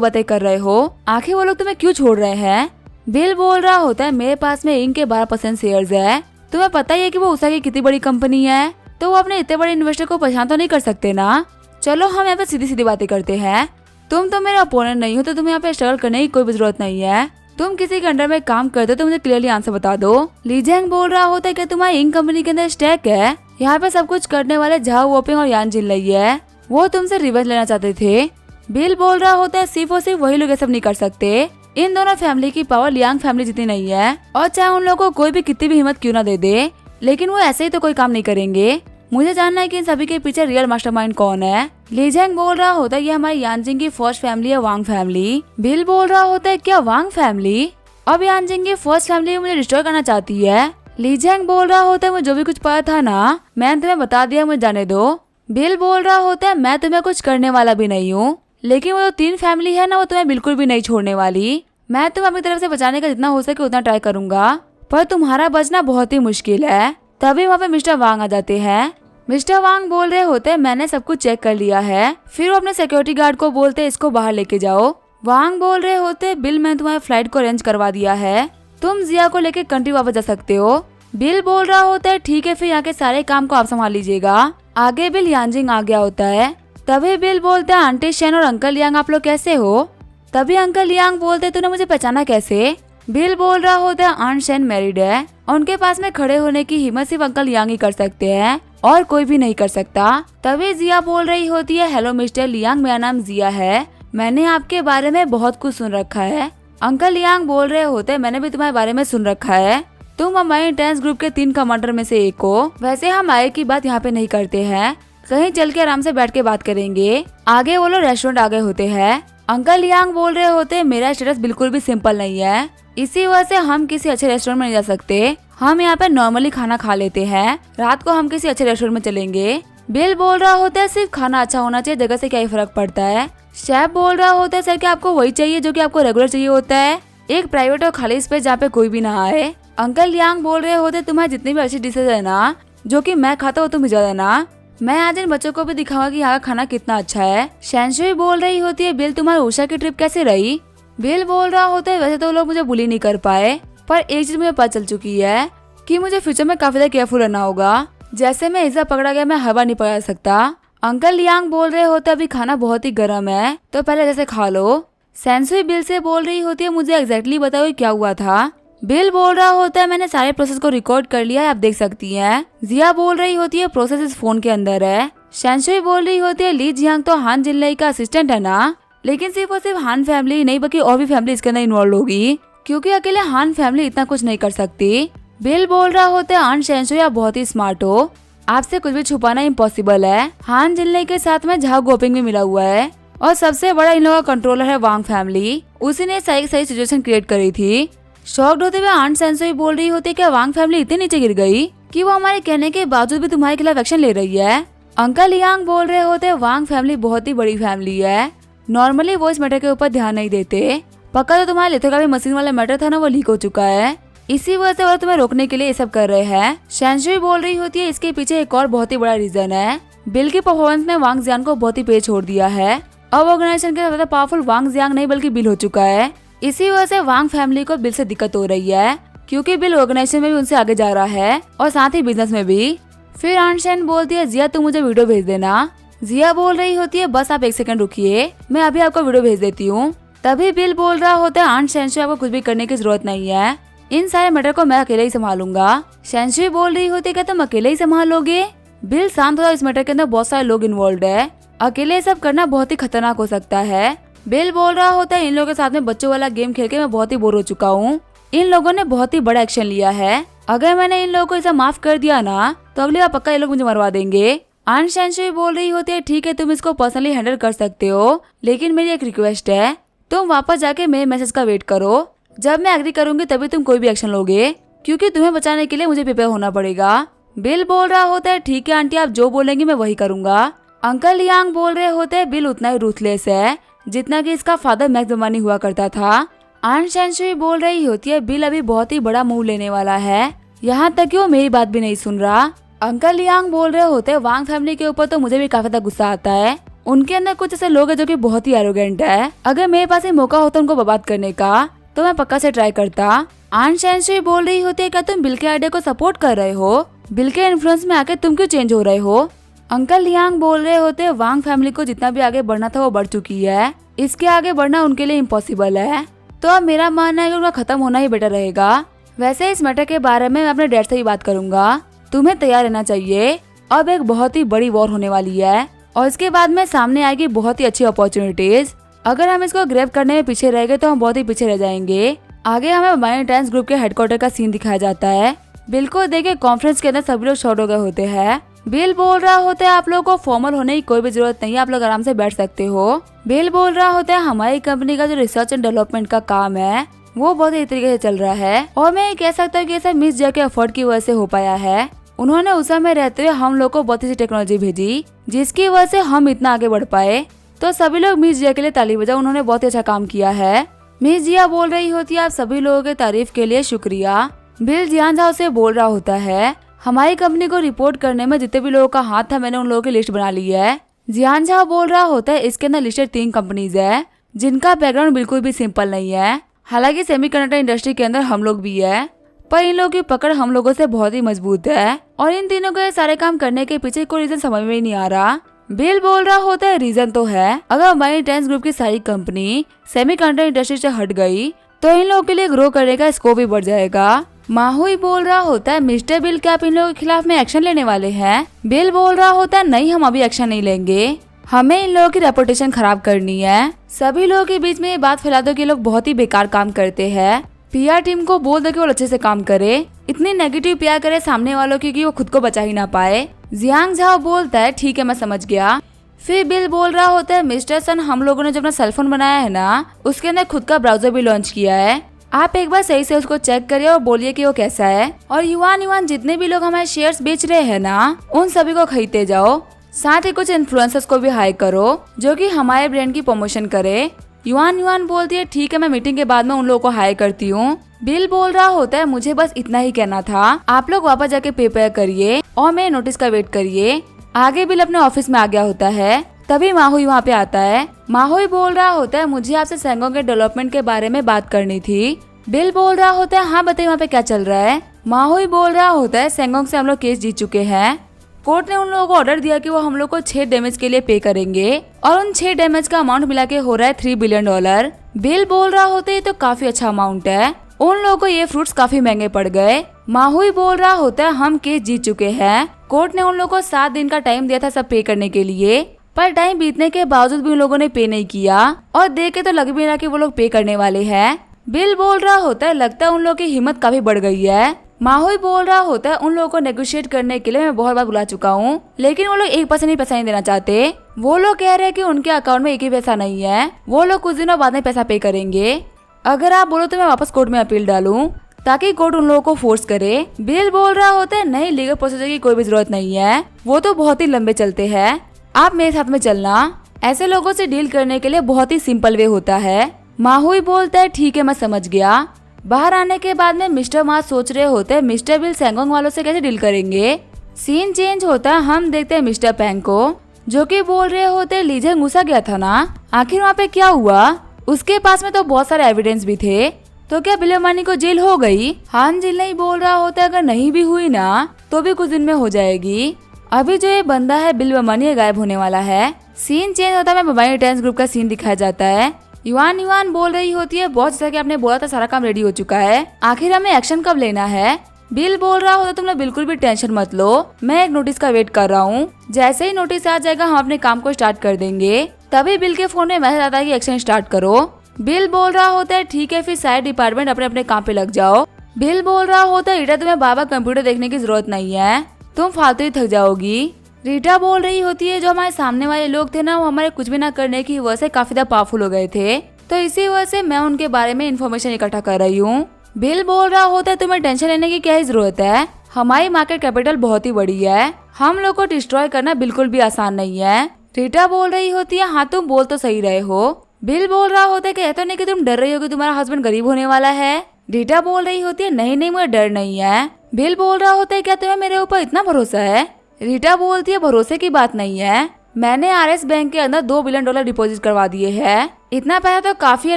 बातें कर रहे हो, आखिर वो लोग तुम्हें क्यों छोड़ रहे हैं। बिल बोल रहा होता है मेरे पास में इंक के 12% शेयर्स है, तुम्हें पता ही है कि वो उषा की कितनी बड़ी कंपनी है, तो वो अपने इतने बड़े इन्वेस्टर को परेशान तो नहीं कर सकते ना। चलो हम यहाँ पे सीधी सीधी बातें करते हैं, तुम तो मेरे अपोनेंट नहीं हो तो तुम्हें यहाँ पे स्ट्रगल करने की कोई जरूरत नहीं है। तुम किसी के अंडर में काम करते हो तो मुझे क्लियरली आंसर बता दो। ली जियांग बोल रहा होता है कि तुम्हारी इंक कंपनी के अंदर स्टैक है, यहाँ पे सब कुछ करने वाले झाओ वोपिंग और यान जिन लई है, वो तुमसे रिवेंज लेना चाहते थे। बिल बोल रहा होता है सिर्फ और सिर्फ वही लोग ये सब नहीं कर सकते, इन दोनों फैमिली की पावर लियांग फैमिली जितनी नहीं है, और चाहे उन लोगों को कोई भी कितनी भी हिम्मत क्यों ना दे दे, लेकिन वो ऐसे ही तो कोई काम नहीं करेंगे। मुझे जानना है कि इन सभी के पीछे रियल मास्टरमाइंड कौन है। ली जियांग बोल रहा होता है ये हमारी यानजिंग की फर्स्ट फैमिली है, वांग फैमिली। बिल बोल रहा होता है क्या वांग फैमिली, अब यानजिंग की फर्स्ट फैमिली मुझे डिस्ट्रॉय करना चाहती है। ली जियांग बोल रहा होता है मुझे जो भी कुछ पता था ना मैंने तुम्हें बता दिया, मुझे जाने दो। बिल बोल रहा होता है मैं तुम्हें कुछ करने वाला भी नहीं हूँ, लेकिन वो जो 3 फैमिली है ना वो तुम्हें बिल्कुल भी नहीं छोड़ने वाली। मैं तुम्हें अपनी तरफ से बचाने का जितना हो सके उतना ट्राई करूंगा, पर तुम्हारा बचना बहुत ही मुश्किल है। तभी वहाँ पे मिस्टर वांग आ जाते हैं। मिस्टर वांग बोल रहे होते हैं मैंने सब कुछ चेक कर लिया है, फिर वो अपने सिक्योरिटी गार्ड को बोलते इसको बाहर लेके जाओ। वांग बोल रहे होते बिल मैंने तुम्हारे फ्लाइट को अरेंज करवा दिया है, तुम जिया को लेके कंट्री वापस जा सकते हो। बिल बोल रहा होता है ठीक है फिर यहाँ के सारे काम को आप संभाल लीजिएगा। आगे बिल यानजिंग आ गया होता है, तभी बिल बोलते हैं आंटी शेन और अंकल लियांग आप लोग कैसे हो। तभी अंकल लियांग बोलते तूने मुझे पहचाना कैसे। बिल बोल रहा होता है आंट शेन मैरिड है, उनके पास में खड़े होने की हिम्मत सिर्फ अंकल लियांग ही कर सकते हैं और कोई भी नहीं कर सकता। तभी जिया बोल रही होती है हेलो मिस्टर लियांग मेरा नाम जिया है, मैंने आपके बारे में बहुत कुछ सुन रखा है। अंकल लियांग बोल रहे होते मैंने भी तुम्हारे बारे में सुन रखा है, तुम हमारे इंटेंस ग्रुप के 3 कमांडर में से एक हो। वैसे हम आए की बात यहाँ पे नहीं करते हैं, कहीं चल के आराम से बैठ के बात करेंगे। आगे वो लोग रेस्टोरेंट आ गए होते हैं। अंकल लियांग बोल रहे होते मेरा स्टेटस बिल्कुल भी सिंपल नहीं है, इसी वजह से हम किसी अच्छे रेस्टोरेंट में नहीं जा सकते, हम यहाँ पे नॉर्मली खाना खा लेते हैं, रात को हम किसी अच्छे रेस्टोरेंट में चलेंगे। बिल बोल रहा होता है सिर्फ खाना अच्छा होना चाहिए, जगह से क्या ही फर्क पड़ता है। शेफ बोल रहा होता है सर क्या आपको वही चाहिए जो कि आपको रेगुलर चाहिए होता है, एक प्राइवेट और खाली स्पेस जहाँ पे कोई भी ना आए। अंकल लियांग बोल रहे होते तुम्हारी जितनी भी अच्छी डिशेज है ना जो कि मैं खाता हूँ तुम भिजवा देना, मैं आज इन बच्चों को भी दिखाऊंगा कि यहाँ का खाना कितना अच्छा है। शैनशुई बोल रही होती है बिल तुम्हारी उषा की ट्रिप कैसे रही। बिल बोल रहा होता है वैसे तो लोग मुझे बुली नहीं कर पाए, पर एक चीज मुझे पता चल चुकी है कि मुझे फ्यूचर में काफी ज्यादा केयरफुल रहना होगा, जैसे मैं इज्जत पकड़ा गया मैं हवा नहीं पकड़ा सकता। अंकल लियांग बोल रहे होते अभी खाना बहुत ही गर्म है तो पहले जैसे खा लो। शैनशुई बिल से बोल रही होती है मुझे एग्जैक्टली बताओ क्या हुआ था। बिल बोल रहा होता है मैंने सारे प्रोसेस को रिकॉर्ड कर लिया है, आप देख सकती हैं। जिया बोल रही होती है प्रोसेस इस फोन के अंदर है। शैनशुई बोल रही होती है ली जियांग तो हान जिनलई का असिस्टेंट है ना, लेकिन सिर्फ और सिर्फ हान फैमिली ही नहीं बल्कि और भी फैमिली इसके अंदर इन्वॉल्व होगी, क्योंकि अकेले हान फैमिली इतना कुछ नहीं कर सकती। बिल बोल रहा होता है आंट शैनशुई आप बहुत ही स्मार्ट हो, आपसे कुछ भी छुपाना इम्पॉसिबल है। हान जिनलई के साथ में झाओ गोपिंग भी मिला हुआ है और सबसे बड़ा इन लोगों का कंट्रोलर है वांग फैमिली, उसी ने सही सिचुएशन क्रिएट करी थी। शॉक्ड होते हुए आंट शैनशुई बोल रही होती है क्या वांग फैमिली इतने नीचे गिर गई कि वो हमारे कहने के बावजूद भी तुम्हारे खिलाफ एक्शन ले रही है। अंकल लियांग बोल रहे होते हैं वांग फैमिली बहुत ही बड़ी फैमिली है, नॉर्मली वो इस मैटर के ऊपर ध्यान नहीं देते, पक्का तो तुम्हारे लिथोग्राफी मशीन वाला मैटर था ना वो लीक हो चुका है, इसी वजह से वो तुम्हें रोकने के लिए ये सब कर रहे हैं। शैनशुई बोल रही होती है इसके पीछे एक और बहुत ही बड़ा रीजन है, बिल की परफॉर्मेंस ने वांग जियांग को बहुत ही पीछे छोड़ दिया है, अब ऑर्गेनाइजेशन के सबसे पावरफुल वांग जियांग नहीं बल्कि बिल हो चुका है, इसी वजह से वांग फैमिली को बिल से दिक्कत हो रही है, क्योंकि बिल ऑर्गेनाइजेशन में भी उनसे आगे जा रहा है और साथ ही बिजनेस में भी। फिर आंट शैन बोलती है जिया तुम मुझे वीडियो भेज देना। जिया बोल रही होती है बस आप 1 सेकंड रुकिए मैं अभी आपको वीडियो भेज देती हूँ। तभी बिल बोल रहा होता है आंट शैनशुई आपको कुछ भी करने की जरूरत नहीं है, इन सारे मैटर को मैं अकेले ही संभालूंगा। शैनशुई बोल रही होती है क्या तुम अकेले ही संभाल लोगे। बिल शांत हो, इस मैटर के अंदर बहुत सारे लोग इन्वॉल्व है, अकेले सब करना बहुत ही खतरनाक हो सकता है। बिल बोल रहा होता है इन लोगों के साथ में बच्चों वाला गेम खेल के मैं बहुत ही बोर हो चुका हूँ, इन लोगों ने बहुत ही बड़ा एक्शन लिया है, अगर मैंने इन लोगों को इसे माफ कर दिया ना तो अगली बार पक्का ये लोग मुझे मरवा देंगे। आंट शैनशुई बोल रही होती है ठीक है तुम इसको पर्सनली हैंडल कर सकते हो, लेकिन मेरी एक रिक्वेस्ट है तुम वापस जाके मेरे मैसेज का वेट करो, जब मैं एग्री करूंगी तभी तुम कोई भी एक्शन लोगे, क्योंकि तुम्हें बचाने के लिए मुझे प्रिपेयर होना पड़ेगा। बिल बोल रहा होता है ठीक है आंटी आप जो बोलेंगी मैं वही करूंगा। अंकल लियांग बोल रहे होते हैं बिल उतना ही रूथलेस है जितना कि इसका फादर मैक्स बेमानी हुआ करता था। आंट शैनशुई बोल रही होती है बिल अभी बहुत ही बड़ा मूव लेने वाला है, यहाँ तक कि वो मेरी बात भी नहीं सुन रहा। अंकल लियांग बोल रहे होते वांग फैमिली के ऊपर तो मुझे भी काफी ज्यादा गुस्सा आता है। उनके अंदर कुछ ऐसे लोग हैं जो कि बहुत ही एरोगेंट है। अगर मेरे पास एक मौका होता उनको बर्बाद करने का तो मैं पक्का से ट्राई करता। आन शैनशी बोल रही होती है क्या तुम बिल के आइडिया को सपोर्ट कर रहे हो? बिल के इन्फ्लुएंस में आके तुम क्यों चेंज हो रहे हो? अंकल लियांग बोल रहे होते वांग फैमिली को जितना भी आगे बढ़ना था वो बढ़ चुकी है, इसके आगे बढ़ना उनके लिए इम्पॉसिबल है। तो अब मेरा मानना है कि उनका खत्म होना ही बेटर रहेगा। वैसे इस मैटर के बारे में मैं अपने डैड से ही बात करूंगा। तुम्हें तैयार रहना चाहिए, अब एक बहुत ही बड़ी वॉर होने वाली है और इसके बाद में सामने आएगी बहुत ही अच्छी अपॉर्चुनिटीज। अगर हम इसको ग्रैब करने में पीछे रह गए तो हम बहुत ही पीछे रह जाएंगे। आगे हमें बायोटेंस ग्रुप के हेडक्वार्टर का सीन दिखाया जाता है। बिल को देखे कॉन्फ्रेंस के अंदर सभी लोग शॉर्ट हो गए होते हैं। बिल बोल रहा होता है आप लोगों को फॉर्मल होने की कोई भी जरूरत नहीं है, आप लोग आराम से बैठ सकते हो। बिल बोल रहा होता है हमारी कंपनी का जो रिसर्च एंड डेवलपमेंट का काम है वो बहुत ही तरीके से चल रहा है और मैं ये कह सकता हूँ कि ऐसा मिस जे के एफर्ट की वजह से हो पाया है। उन्होंने उस समय रहते हुए हम लोग को बहुत सी टेक्नोलॉजी भेजी जिसकी वजह से हम इतना आगे बढ़ पाए। तो सभी लोग मिस जिया के लिए ताली बजाओ, उन्होंने बहुत ही अच्छा काम किया है। मिस जिया बोल रही होती है आप सभी लोगों के तारीफ के लिए शुक्रिया। बिल जियान झाओ से बोल रहा होता है हमारी कंपनी को रिपोर्ट करने में जितने भी लोगों का हाथ था मैंने उन लोगों की लिस्ट बना ली है। जियान झाओ बोल रहा होता है इसके अंदर लिस्टेड 3 कंपनीज है जिनका बैकग्राउंड बिल्कुल भी सिंपल नहीं है। हालांकि सेमीकंडक्टर इंडस्ट्री के अंदर हम लोग भी है पर इन लोगों की पकड़ हम लोगों से बहुत ही मजबूत है और इन तीनों को ये सारे काम करने के पीछे कोई रीजन समझ में ही नहीं आ रहा। बिल बोल रहा होता है रीजन तो है, अगर बायोटेंस ग्रुप की सारी कंपनी सेमीकंडक्टर इंडस्ट्री से हट गई तो इन लोगों के लिए ग्रो करने का स्कोप भी बढ़ जाएगा। माहुई बोल रहा होता है मिस्टर बिल क्या आप इन लोगों के खिलाफ में एक्शन लेने वाले हैं? बिल बोल रहा होता है नहीं हम अभी एक्शन नहीं लेंगे, हमें इन लोगों की रेपुटेशन खराब करनी है। सभी लोगों के बीच में ये बात फैला दो कि लोग बहुत ही बेकार काम करते हैं। पीआर टीम को बोल दो कि वो अच्छे से काम करे, इतनी नेगेटिव पीआर करे सामने वालों की कि वो खुद को बचा ही ना पाए। जियांग झाओ बोलता है ठीक है मैं समझ गया। फिर बिल बोल रहा होता है मिस्टर सन हम लोगों ने जो अपना सेलफोन बनाया है ना उसके अंदर खुद का ब्राउजर भी लॉन्च किया है, आप एक बार सही से उसको चेक करिए और बोलिए कि वो कैसा है। और युवान जितने भी लोग हमारे शेयर्स बेच रहे हैं ना उन सभी को खरीदते जाओ, साथ ही कुछ इन्फ्लुएंसर्स को भी हायर करो जो कि हमारे ब्रांड की प्रमोशन करे। युवान बोलती है ठीक है मैं मीटिंग के बाद में उन लोगों को हायर करती हूँ। बिल बोल रहा होता है मुझे बस इतना ही कहना था, आप लोग वापस जाके प्रिपेयर करिए और मेरे नोटिस का वेट करिए। आगे बिल अपने ऑफिस में आ गया होता है, तभी माहुई वहाँ पे आता है। माहुई बोल रहा होता है मुझे आपसे सेंगोंग के डेवलपमेंट के बारे में बात करनी थी। बिल बोल रहा होता है हाँ बताइए वहाँ पे क्या चल रहा है। माहुई बोल रहा होता है सेंगोंग से हम लोग केस जीत चुके हैं, कोर्ट ने उन लोगों को ऑर्डर दिया कि वो हम लोग को 6 डैमेज के लिए पे करेंगे और उन 6 डैमेज का अमाउंट मिला के हो रहा है $3 बिलियन। बिल बोल रहा होता है तो काफी अच्छा अमाउंट है, उन लोगों को ये फ्रूट्स काफी महंगे पड़ गए। माहुई बोल रहा होता है हम केस जीत चुके हैं, कोर्ट ने उन लोगों को 7 दिन का टाइम दिया था सब पे करने के लिए, पर टाइम बीतने के बावजूद भी उन लोगों ने पे नहीं किया और देख के तो लग भी रहा कि वो लोग पे करने वाले हैं। बिल बोल रहा होता है लगता है उन लोगों की हिम्मत काफी बढ़ गई है। माहुई बोल रहा होता है उन लोगों को नेगोशिएट करने के लिए मैं बहुत बार बुला चुका हूँ लेकिन वो लोग 1% ही पैसा नहीं देना चाहते। वो लोग कह रहे हैं कि उनके अकाउंट में एक ही पैसा नहीं है, वो लोग कुछ दिनों बाद में पैसा पे करेंगे। अगर आप बोलो तो मैं वापस कोर्ट में अपील डालूं ताकि कोर्ट उन लोगों को फोर्स करे। बिल बोल रहा होता है नहीं लीगल प्रोसीजर की कोई भी जरूरत नहीं है, वो तो बहुत ही लंबे चलते हैं, आप मेरे साथ में चलना, ऐसे लोगों से डील करने के लिए बहुत ही सिंपल वे होता है। माहुई बोलता है ठीक है मैं समझ गया। बाहर आने के बाद में मिस्टर मा सोच रहे होते हैं मिस्टर बिल सेंगोंग वालों से कैसे डील करेंगे। सीन चेंज होता है, हम देखते हैं मिस्टर पैंग को जो कि बोल रहे होते लीजेंग घुसा गया था ना, आखिर वहाँ पे क्या हुआ? उसके पास में तो बहुत सारे एविडेंस भी थे, तो क्या बिलमानी को जेल हो गई? हान जिल नहीं बोल रहा होता अगर नहीं भी हुई ना तो भी कुछ दिन में हो जाएगी। अभी जो ये बंदा है बिलमानी गायब होने वाला है। सीन चेंज होता है, बायोटेंस ग्रुप का सीन दिखाया जाता है। युवान बोल रही होती है बहुत जैसा कि आपने बोला था सारा काम रेडी हो चुका है, आखिर हमें एक्शन कब लेना है? बिल बोल रहा होता तुम लोग बिल्कुल भी टेंशन मत लो, मैं एक नोटिस का वेट कर रहा हूँ, जैसे ही नोटिस आ जाएगा हम अपने काम को स्टार्ट कर देंगे। तभी बिल के फोन में मैसेज आता है कि एक्शन स्टार्ट करो। बिल बोल रहा होता है ठीक है फिर सारे डिपार्टमेंट अपने अपने काम पे लग जाओ। बिल बोल रहा होता है रीटा तुम्हें बाबा कंप्यूटर देखने की जरूरत नहीं है, तुम फालतू ही थक जाओगी। रीटा बोल रही होती है जो हमारे सामने वाले लोग थे ना वो हमारे कुछ भी ना करने की वजह से काफी ज्यादा पावरफुल हो गए थे, तो इसी वजह से मैं उनके बारे में इन्फॉर्मेशन इकट्ठा कर रही हूँ। बिल बोल रहा होता है तुम्हें टेंशन लेने की क्या ही जरूरत है, हमारी मार्केट कैपिटल बहुत ही बड़ी है, हम लोग को डिस्ट्रॉय करना बिल्कुल भी आसान नहीं है। रीटा बोल रही होती है हाँ तुम बोल तो सही रहे हो। बिल बोल रहा होता है कहते नहीं कि तुम डर रही हो कि तुम्हारा हस्बैंड गरीब होने वाला है। रीटा बोल रही होती है नहीं मुझे डर नहीं है, बिल बोल रहा होता है क्या तुम्हें मेरे ऊपर इतना भरोसा है? रीटा बोलती है भरोसे की बात नहीं है, मैंने आरएस बैंक के अंदर $2 बिलियन डिपॉजिट करवा दिए हैं। इतना पैसा तो काफी है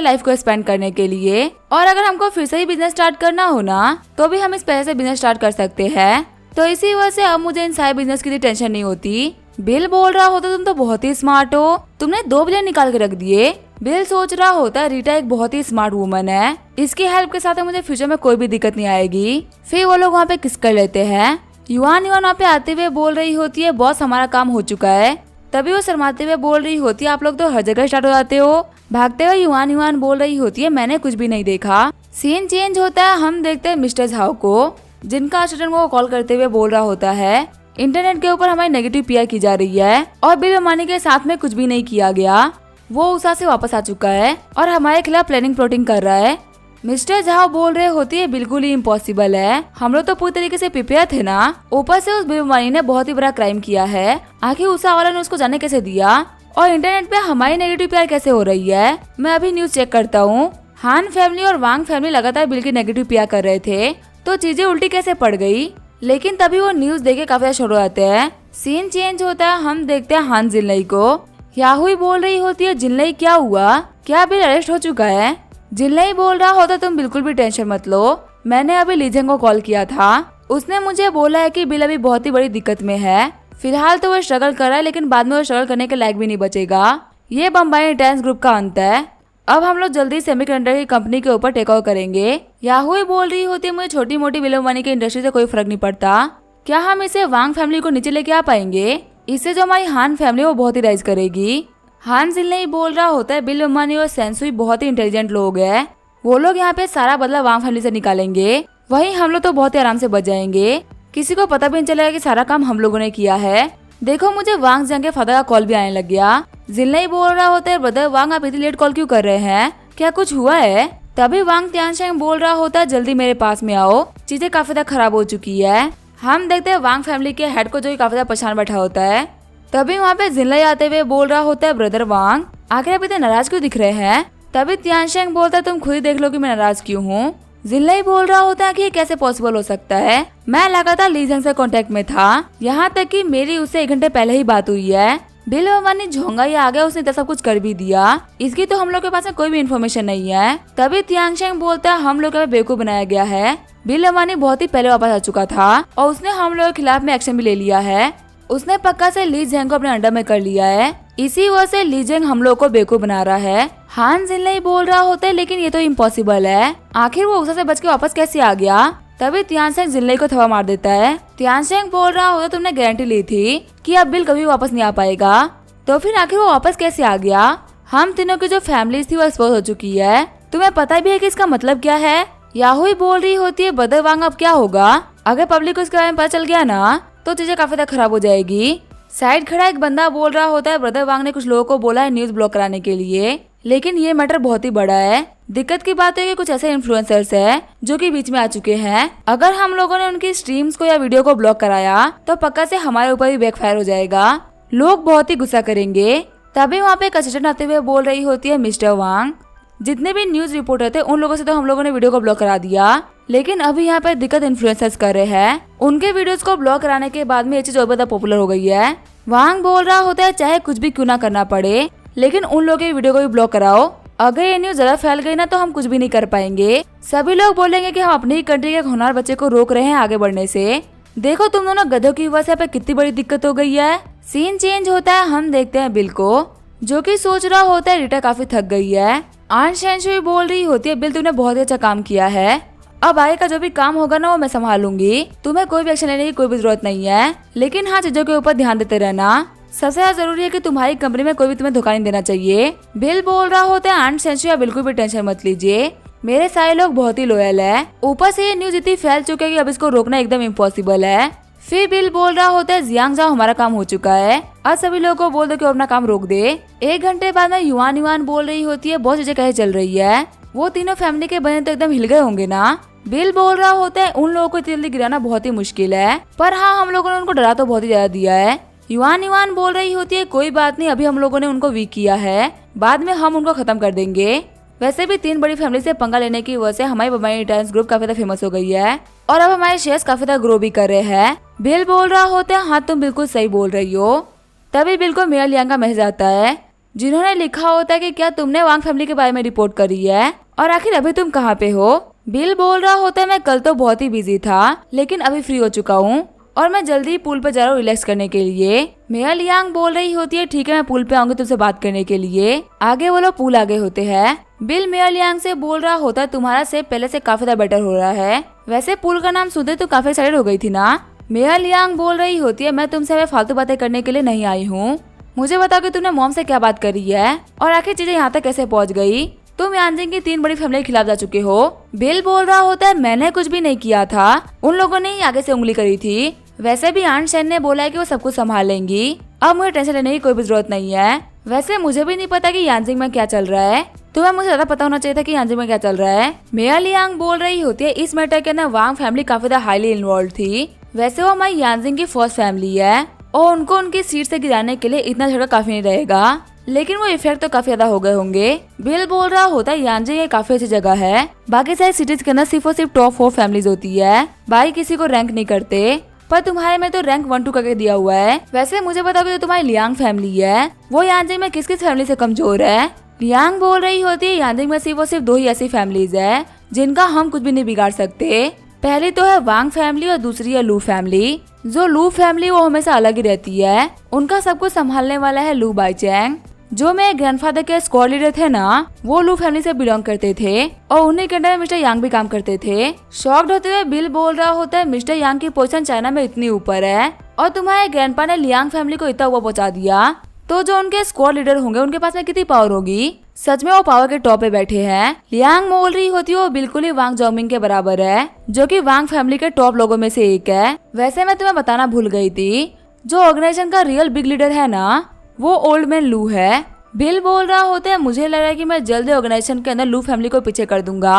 लाइफ को स्पेंड करने के लिए, और अगर हमको फिर से ही बिजनेस स्टार्ट करना हो ना तो भी हम इस पैसे से बिजनेस स्टार्ट कर सकते हैं। तो इसी वजह से अब मुझे इन सारे बिजनेस की टेंशन नहीं होती। बिल बोल रहा होता तुम तो बहुत ही स्मार्ट हो, तुमने 2 बिलियन निकाल के रख दिए। बिल सोच रहा होता रीटा एक बहुत ही स्मार्ट वुमन है, इसकी हेल्प के साथ मुझे फ्यूचर में कोई भी दिक्कत नहीं आएगी। फिर वो लोग वहाँ पे किस कर लेते हैं। युवान वहाँ पे आते हुए बोल रही होती है बॉस हमारा काम हो चुका है। तभी वो शर्माते हुए बोल रही होती है आप लोग तो हर जगह स्टार्ट हो जाते हो। भागते हुए युवान बोल रही होती है मैंने कुछ भी नहीं देखा। सीन चेंज होता है, हम देखते हैं मिस्टर झाओ को, जिनका असिस्टेंट वो कॉल करते हुए बोल रहा होता है इंटरनेट के ऊपर हमारी नेगेटिव पीआर की जा रही है और बिल अमानी के साथ में कुछ भी नहीं किया गया। वो उषा से वापस आ चुका है और हमारे खिलाफ प्लानिंग प्लॉटिंग कर रहा है। मिस्टर झाओ बोल रहे होती है बिल्कुल ही इम्पॉसिबल है, हम लोग तो पूरी तरीके से प्रिपेयर थे ना, ऊपर से उस बिल अमानी ने बहुत ही बड़ा क्राइम किया है। आखिर उषा वाला ने उसको जाने कैसे दिया और इंटरनेट पे हमारी नेगेटिव पीआर कैसे हो रही है। मैं अभी न्यूज चेक करता हूँ। हान फैमिली और वांग फैमिली लगातार बिल की नेगेटिव पीआर कर रहे थे, तो चीजें उल्टी कैसे पड़ गई। लेकिन तभी वो न्यूज देख के काफी शुरू हो जाते हैं। सीन चेंज होता है, हम देखते हैं हान जिनलई को। याहुई बोल रही होती है जिनलई क्या हुआ, क्या बिल अरेस्ट हो चुका है? जिनलई बोल रहा होता तुम बिल्कुल भी टेंशन मत लो, मैंने अभी लीजेंग को कॉल किया था, उसने मुझे बोला है कि बिल अभी बहुत ही बड़ी दिक्कत में है। फिलहाल तो वो स्ट्रगल कर रहा है लेकिन बाद में वो स्ट्रगल करने के लायक भी नहीं बचेगा। ये बम्बाई इंटेंस ग्रुप का अंत है, अब हम लोग जल्दी सेमीकंडक्टर की कंपनी के ऊपर टेक ओवर करेंगे। याहुई बोल रही होती है मुझे छोटी मोटी बिल मनी की इंडस्ट्री से कोई फर्क नहीं पड़ता, क्या हम इसे वांग फैमिली को नीचे लेके आ पाएंगे? इससे जो हमारी हान फैमिली वो बहुत ही राइज करेगी। हान जिनलई बोल रहा होता है बिल अम्बानी और सेंसुई बहुत ही इंटेलिजेंट लोग हैं, वो लोग यहाँ पे सारा बदला वांग फैमिली से निकालेंगे, वहीं हम लोग तो बहुत ही आराम से बच जाएंगे, किसी को पता भी नहीं चलेगा कि सारा काम हम लोगों ने किया है। देखो मुझे वांग जंग के फादर का कॉल भी आने लग गया। जिनलई बोल रहा होता है ब्रदर वांग आप इतनी लेट कॉल क्यों कर रहे हैं, क्या कुछ हुआ है? तभी वांग त्यानशेंग बोल रहा होता है जल्दी मेरे पास में आओ, चीजें काफी ज्यादा खराब हो चुकी है। हम देखते हैं वांग फैमिली के हेड को जो काफी ज्यादा परेशान बैठा होता है। तभी वहाँ पे जिनलई आते हुए बोल रहा होता है ब्रदर वांग आखिर आप इतने नाराज क्यों दिख रहे हैं? तभी त्यानशेंग बोलता है तुम खुद ही देख लो कि मैं नाराज क्यों हूँ। जिनलई बोल रहा होता है कि ये कैसे पॉसिबल हो सकता है, मैं लगातार लीजेंग से कांटेक्ट में था, यहाँ तक कि मेरी उससे 1 घंटे पहले ही बात हुई है। बिल अम्बानी झोंगा ही आ गया, उसने तो सब कुछ कर भी दिया, इसकी तो हम लोग के पास में कोई भी इन्फॉर्मेशन नहीं है। तभी त्यानशेंग बोलता है हम लोग का बेवकूफ बनाया गया है, बिल अम्बानी बहुत ही पहले वापस आ चुका था और उसने हम लोगों के खिलाफ में एक्शन भी ले लिया है, उसने पक्का से ली जेंग को अपने अंडर में कर लिया है, इसी वजह से ली जेंग हम लोग को बेवकूफ बना रहा है। हान जिनलई बोल रहा होता है लेकिन ये तो इम्पॉसिबल है, आखिर वो उषा से बच के वापस कैसे आ गया? तभी त्यानशेंग जिनलई को थप्पड़ मार देता है। त्यानशेंग बोल रहा होता तुमने गारंटी ली थी कि अब बिल कभी वापस नहीं आ पाएगा, तो फिर आखिर वो वापस कैसे आ गया? हम तीनों की जो फैमिलीज थी वो एक्सपोज हो चुकी है, तुम्हें पता भी है कि इसका मतलब क्या है? याहुई बोल रही होती है ब्रदर वांग अब क्या होगा, अगर पब्लिक को इसके बारे में पता चल गया ना तो चीजें काफी ज्यादा खराब हो जाएगी। साइड खड़ा एक बंदा बोल रहा होता है ब्रदर वांग ने कुछ लोगों को बोला है न्यूज ब्लॉक कराने के लिए, लेकिन ये मैटर बहुत ही बड़ा है। दिक्कत की बात है कि कुछ ऐसे इन्फ्लुएंसर्स हैं जो कि बीच में आ चुके हैं, अगर हम लोगों ने उनकी स्ट्रीम्स को या वीडियो को ब्लॉक कराया तो पक्का से हमारे ऊपर भी बैकफायर हो जाएगा, लोग बहुत ही गुस्सा करेंगे। तभी वहाँ पे एक असिस्टेंट आते हुए बोल रही होती है मिस्टर वांग जितने भी न्यूज रिपोर्टर थे उन लोगों से तो हम लोगों ने वीडियो को ब्लॉक करा दिया, लेकिन अभी यहाँ पर दिक्कत इन्फ्लुएंसर्स कर रहे हैं, उनके वीडियोस को ब्लॉक कराने के बाद में ये चीज और ज्यादा पॉपुलर हो गई है। वांग बोल रहा होता है चाहे कुछ भी क्यों ना करना पड़े लेकिन उन लोगों के वीडियो को भी ब्लॉक कराओ, अगर ये न्यूज ज्यादा फैल गई ना तो हम कुछ भी नहीं कर पाएंगे, सभी लोग बोलेंगे कि हम अपनी ही कंट्री के होनहार बच्चे को रोक रहे हैं आगे बढ़ने से। देखो तुम दोनों गधों की वजह से कितनी बड़ी दिक्कत हो गई है। सीन चेंज होता है, हम देखते हैं बिल को जो कि सोच रहा होता है रीटा काफी थक गई है। आन शेंशुई बोल रही होती है बिल तुमने बहुत ही अच्छा काम किया है, अब आगे का जो भी काम होगा ना वो मैं संभालूंगी, तुम्हें कोई भी एक्शन लेने की कोई भी जरूरत नहीं है, लेकिन हाँ चीजों के ऊपर ध्यान देते रहना, सबसे ज्यादा जरूरी है कि तुम्हारी कंपनी में कोई भी तुम्हें धोखा नहीं देना चाहिए। बिल बोल रहा होता है आन शेंशुई आप बिल्कुल भी टेंशन मत लीजिए, मेरे सारे लोग बहुत ही लॉयल है, ऊपर से ये न्यूज इतनी फैल चुकी है कि अब इसको रोकना एकदम इम्पॉसिबल है। फिर बिल बोल रहा होता है जियांग जाओ हमारा काम हो चुका है, आज सभी लोगों को बोल दो कि अपना काम रोक दे। 1 घंटे बाद में युवान बोल रही होती है बहुत चीजें कैसे चल रही है, वो तीनों फैमिली के बने तो एकदम हिल गए होंगे ना। बिल बोल रहा होता है उन लोगों को जल्दी गिराना बहुत ही मुश्किल है, पर हाँ हम लोगों ने उनको डरा तो बहुत ही ज्यादा दिया है। युवान बोल रही होती है कोई बात नहीं, अभी हम लोगों ने उनको वीक किया है, बाद में हम उनको खत्म कर देंगे। वैसे भी 3 बड़ी फैमिली से पंगा लेने की वजह से हमारी बम्बाई इंटेंस ग्रुप काफी ज्यादा फेमस हो गई है। और अब हमारे शेयर्स काफी ज्यादा ग्रो भी कर रहे हैं। बिल बोल रहा होता है हाँ तुम बिल्कुल सही बोल रही हो। तभी बिल को मेयर लियांग का मैसेज आता है जिन्होंने लिखा होता है कि क्या तुमने वांग फैमिली के बारे में रिपोर्ट करी है और आखिर अभी तुम कहाँ पे हो। बिल बोल रहा होता है मैं कल तो बहुत ही बिजी था लेकिन अभी फ्री हो चुका हूँ और मैं जल्दी ही पूल पे जा रहा हूँ रिलैक्स करने के लिए। मेयर लियांग बोल रही होती है ठीक है मैं पूल पे आऊंगी तुमसे बात करने के लिए। आगे वो लोग पूल आगे होते हैं। बिल मेयर लियांग से बोल रहा होता है तुम्हारा सेब पहले से काफी ज्यादा बेटर हो रहा है। वैसे पूल का नाम सुनते तो काफी एक्साइटेड हो गई थी ना। मेयर लियांग बोल रही होती है मैं तुमसे फालतू बातें करने के लिए नहीं आई हूँ। मुझे बताओ कि तुमने मॉम से क्या बात करी है और आखिर चीजें यहाँ तक कैसे पहुँच गई। तुम यांजिंग की 3 बड़ी फैमिली के खिलाफ जा चुके हो। बिल बोल रहा होता है मैंने कुछ भी नहीं किया था, उन लोगों ने ही आगे से उंगली करी थी। वैसे भी आंट शेन ने बोला है कि वो सब कुछ संभाल लेंगी, अब मुझे टेंशन लेने की कोई भी जरूरत नहीं है। वैसे मुझे भी नहीं पता कि यांजिंग में क्या चल रहा है, तुम्हें मुझे ज्यादा पता होना चाहिए था कि यांजिंग में क्या चल रहा है। मेयर लियांग बोल रही होती है इस मैटर के अंदर वांग फैमिली काफी ज्यादा हाईली इन्वॉल्व थी। वैसे वो हमारी यांजिंग की फर्स्ट फैमिली है और उनको उनकी सीट से गिराने के लिए इतना झगड़ा काफी नहीं रहेगा, लेकिन वो इफेक्ट तो काफी ज्यादा हो गए होंगे। बिल बोल रहा होता है यांजिंग ये काफी अच्छी जगह है, बाकी सारी सिटीज के अंदर सिर्फ और सिर्फ टॉप 4 फैमिलीज होती है, बाकी किसी को रैंक नहीं करते, पर तुम्हारे में तो रैंक 1-2 करके दिया हुआ है। वैसे मुझे बताओ कि जो तुम्हारी लियांग फैमिली है वो यांजिंग में किस किस फैमिली से कमजोर है। लियांग बोल रही होती है यांजिंग में सिर्फ और सिर्फ 2 ही ऐसी फैमिलीज है जिनका हम कुछ भी नहीं बिगाड़ सकते। पहली तो है वांग फैमिली और दूसरी है लू फैमिली। जो लू फैमिली वो हमेशा अलग ही रहती है, उनका सब कुछ संभालने वाला है लू बाईचैंग। जो मेरे ग्रैंडफादर के स्क्वाड लीडर थे ना वो लू फैमिली से बिलोंग करते थे और उन्हीं के अंडर में मिस्टर यांग भी काम करते थे। शॉक्ड होते हुए बिल बोल रहा होता है मिस्टर यांग की पोजीशन चाइना में इतनी ऊपर है और तुम्हारे ग्रैंडपा ने लियांग फैमिली को इतना ऊपर पहुंचा दिया, तो जो उनके स्क्वाड लीडर होंगे उनके पास में कितनी पावर होगी। सच में वो पावर के टॉप पे बैठे हैं। लियांग बोल रही होती है वो बिल्कुल ही वांग जोमिंग के बराबर है, जो कि वांग फैमिली के टॉप लोगों में से एक है। वैसे मैं तुम्हें बताना भूल गई थी, जो ऑर्गेनाइजेशन का रियल बिग लीडर है ना वो ओल्ड मैन लू है। बिल बोल रहा होता है मुझे लग रहा है कि मैं जल्दी ऑर्गेनाइजेशन के अंदर लू फैमिली को पीछे कर दूंगा